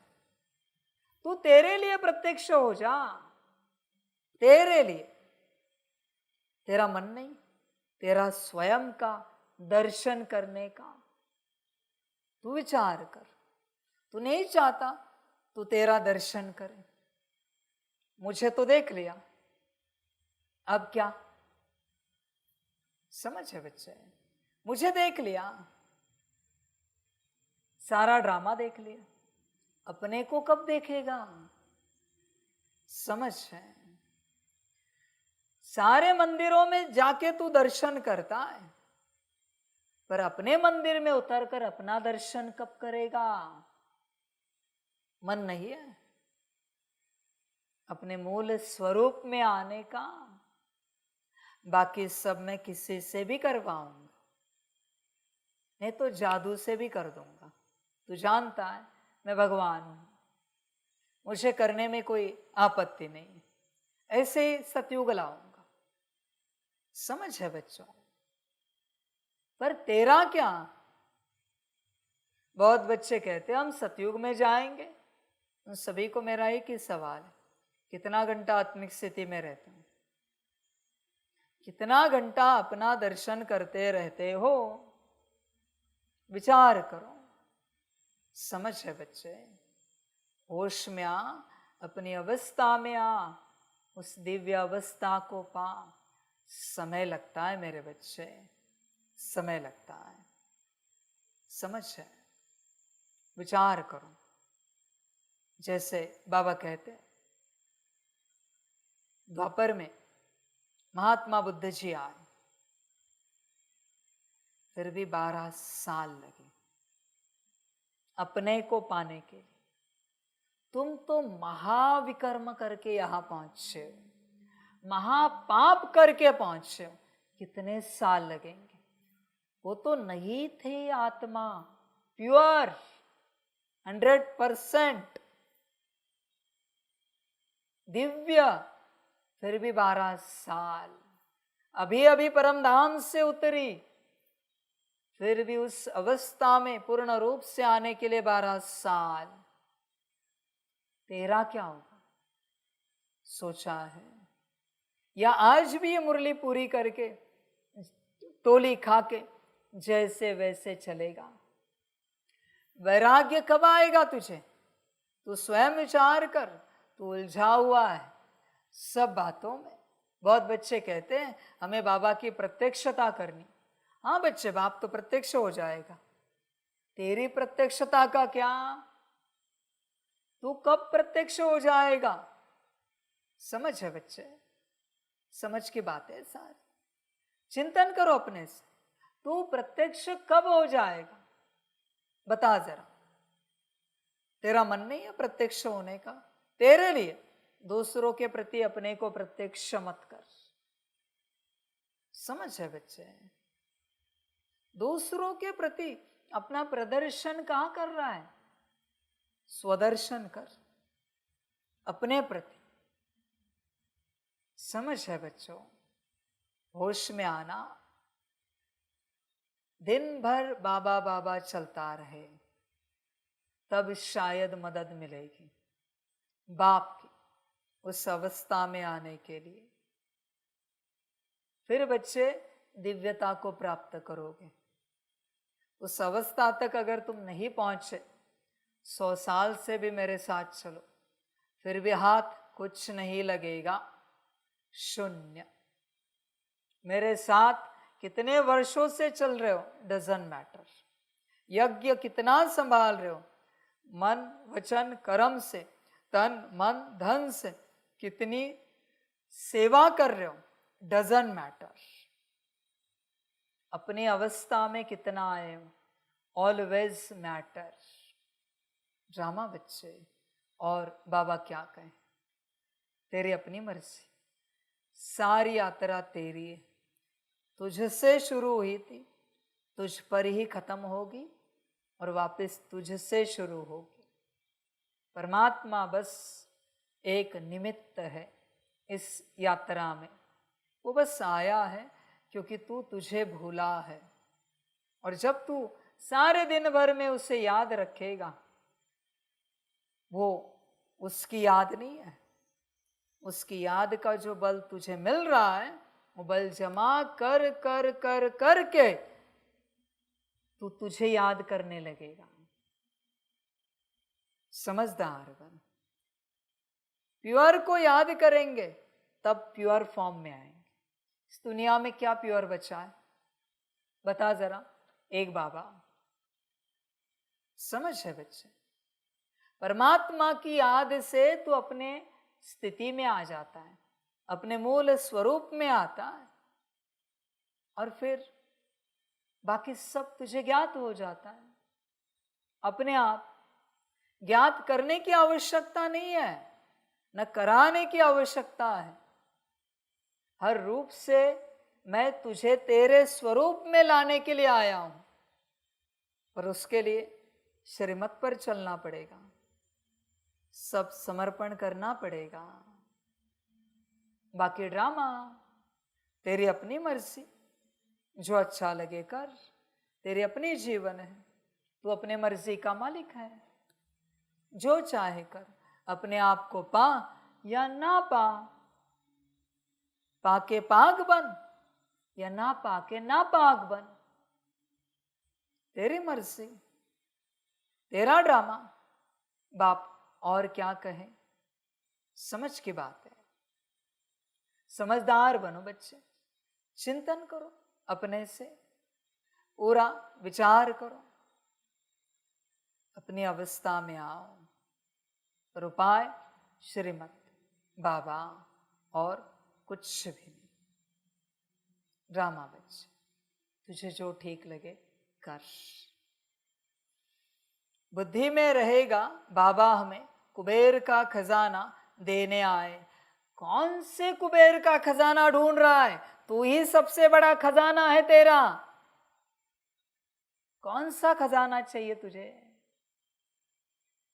तू तेरे लिए प्रत्यक्ष हो जा, तेरे लिए। तेरा मन नहीं, तेरा स्वयं का दर्शन करने का तू विचार कर। तू नहीं चाहता तू तेरा दर्शन करे। मुझे तो देख लिया, अब क्या? समझ है बच्चे, मुझे देख लिया, सारा ड्रामा देख लिया, अपने को कब देखेगा? समझ है। सारे मंदिरों में जाके तू दर्शन करता है, पर अपने मंदिर में उतरकर अपना दर्शन कब करेगा? मन नहीं है अपने मूल स्वरूप में आने का। बाकी सब मैं किसी से भी करवाऊंगा, नहीं तो जादू से भी कर दूंगा। तू जानता है मैं भगवान हूं, मुझे करने में कोई आपत्ति नहीं है, ऐसे ही सतयुग लाऊंगा। समझ है बच्चों? पर तेरा क्या? बहुत बच्चे कहते हम सतयुग में जाएंगे। उन सभी को मेरा एक ही सवाल है, कितना घंटा आत्मिक स्थिति में रहते हो? कितना घंटा अपना दर्शन करते रहते हो? विचार करो। समझ है बच्चे? होश में आ, अपनी अवस्था में आ, उस दिव्य अवस्था को पा। समय लगता है मेरे बच्चे, समय लगता है। समझ है? विचार करो। जैसे बाबा कहते द्वापर में महात्मा बुद्ध जी आए, फिर भी 12 साल लगे अपने को पाने के लिए। तुम तो महाविकर्म करके यहां पहुंचे हो, महापाप करके पहुंचे हो, कितने साल लगेंगे? वो तो नहीं थे आत्मा, प्योर 100% दिव्य, फिर भी 12 साल। अभी अभी परम धाम से उतरी, फिर भी उस अवस्था में पूर्ण रूप से आने के लिए 12 साल। तेरा क्या होगा? सोचा है? या आज भी ये मुरली पूरी करके टोली खा के जैसे वैसे चलेगा? वैराग्य कब आएगा तुझे? तू स्वयं विचार कर। तू उलझा हुआ है सब बातों में। बहुत बच्चे कहते हैं हमें बाबा की प्रत्यक्षता करनी। हाँ बच्चे, बाप तो प्रत्यक्ष हो जाएगा, तेरी प्रत्यक्षता का क्या? तू कब प्रत्यक्ष हो जाएगा? समझ है बच्चे? समझ की बात है सारी। चिंतन करो अपने से, तू प्रत्यक्ष कब हो जाएगा? बता जरा। तेरा मन नहीं है प्रत्यक्ष होने का? तेरे लिए दूसरों के प्रति अपने को प्रत्यक्ष मत कर। समझ है बच्चे? दूसरों के प्रति अपना प्रदर्शन कहां कर रहा है? स्वदर्शन कर अपने प्रति। समझ है बच्चों? होश में आना। दिन भर बाबा बाबा चलता रहे, तब शायद मदद मिलेगी बाप की उस अवस्था में आने के लिए। फिर बच्चे दिव्यता को प्राप्त करोगे। उस अवस्था तक अगर तुम नहीं पहुंचे, 100 साल से भी मेरे साथ चलो, फिर भी हाथ कुछ नहीं लगेगा, शून्य। मेरे साथ कितने वर्षों से चल रहे हो, डजंट मैटर। यज्ञ कितना संभाल रहे हो, मन वचन कर्म से, तन मन धन से कितनी सेवा कर रहे हो, डजंट मैटर। अपनी अवस्था में कितना आए हो, ऑलवेज मैटर। ड्रामा बच्चे। और बाबा क्या कहें, तेरी अपनी मर्जी, सारी यात्रा तेरी है। तुझसे शुरू हुई थी, तुझ पर ही खत्म होगी और वापस तुझसे शुरू होगी। परमात्मा बस एक निमित्त है इस यात्रा में। वो बस आया है क्योंकि तू तुझे भूला है। और जब तू सारे दिन भर में उसे याद रखेगा, वो उसकी याद नहीं है। उसकी याद का जो बल तुझे मिल रहा है, वो बल जमा कर कर कर करके तू तुझे याद करने लगेगा। समझदार बन। प्योर को याद करेंगे तब प्योर फॉर्म में आएंगे। इस दुनिया में क्या प्योर बचा है? बता जरा एक बाबा। समझ है बच्चे? परमात्मा की याद से तू अपने स्थिति में आ जाता है, अपने मूल स्वरूप में आता है, और फिर बाकी सब तुझे ज्ञात हो जाता है अपने आप। ज्ञात करने की आवश्यकता नहीं है, न कराने की आवश्यकता है। हर रूप से मैं तुझे तेरे स्वरूप में लाने के लिए आया हूं, पर उसके लिए श्रीमत पर चलना पड़ेगा। सब समर्पण करना पड़ेगा। बाकी ड्रामा तेरी अपनी मर्जी, जो अच्छा लगे कर। तेरी अपनी जीवन है, तू अपने मर्जी का मालिक है। जो चाहे कर, अपने आप को पा या ना पा। पाके पाक बन या ना पाके ना पाक बन। तेरी मर्जी, तेरा ड्रामा। बाप और क्या कहे, समझ की बात है। समझदार बनो बच्चे, चिंतन करो अपने से, पूरा विचार करो, अपनी अवस्था में आओ। पर उपाय श्रीमत बाबा और कुछ भी नहीं। ड्रामा बच्चे, तुझे जो ठीक लगे कर। बुद्धि में रहेगा बाबा हमें कुबेर का खजाना देने आए। कौन से कुबेर का खजाना ढूंढ रहा है? तू ही सबसे बड़ा खजाना है तेरा। कौन सा खजाना चाहिए तुझे?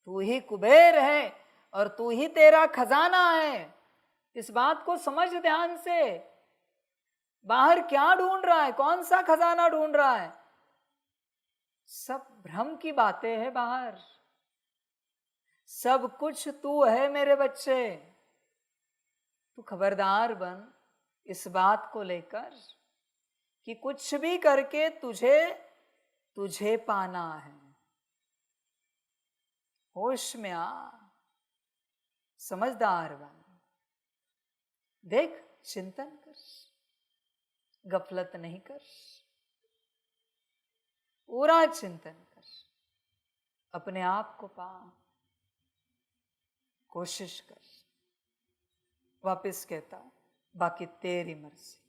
तू ही कुबेर है और तू ही तेरा खजाना है। इस बात को समझ ध्यान से। बाहर क्या ढूंढ रहा है? कौन सा खजाना ढूंढ रहा है? सब भ्रम की बातें हैं बाहर। सब कुछ तू है मेरे बच्चे। तू खबरदार बन इस बात को लेकर कि कुछ भी करके तुझे पाना है। होश में आ, समझदार बन। देख, चिंतन कर, गफलत नहीं कर, पूरा चिंतन कर। अपने आप को पा, कोशिश कर। वापिस कहता हूं, बाकी तेरी मर्जी।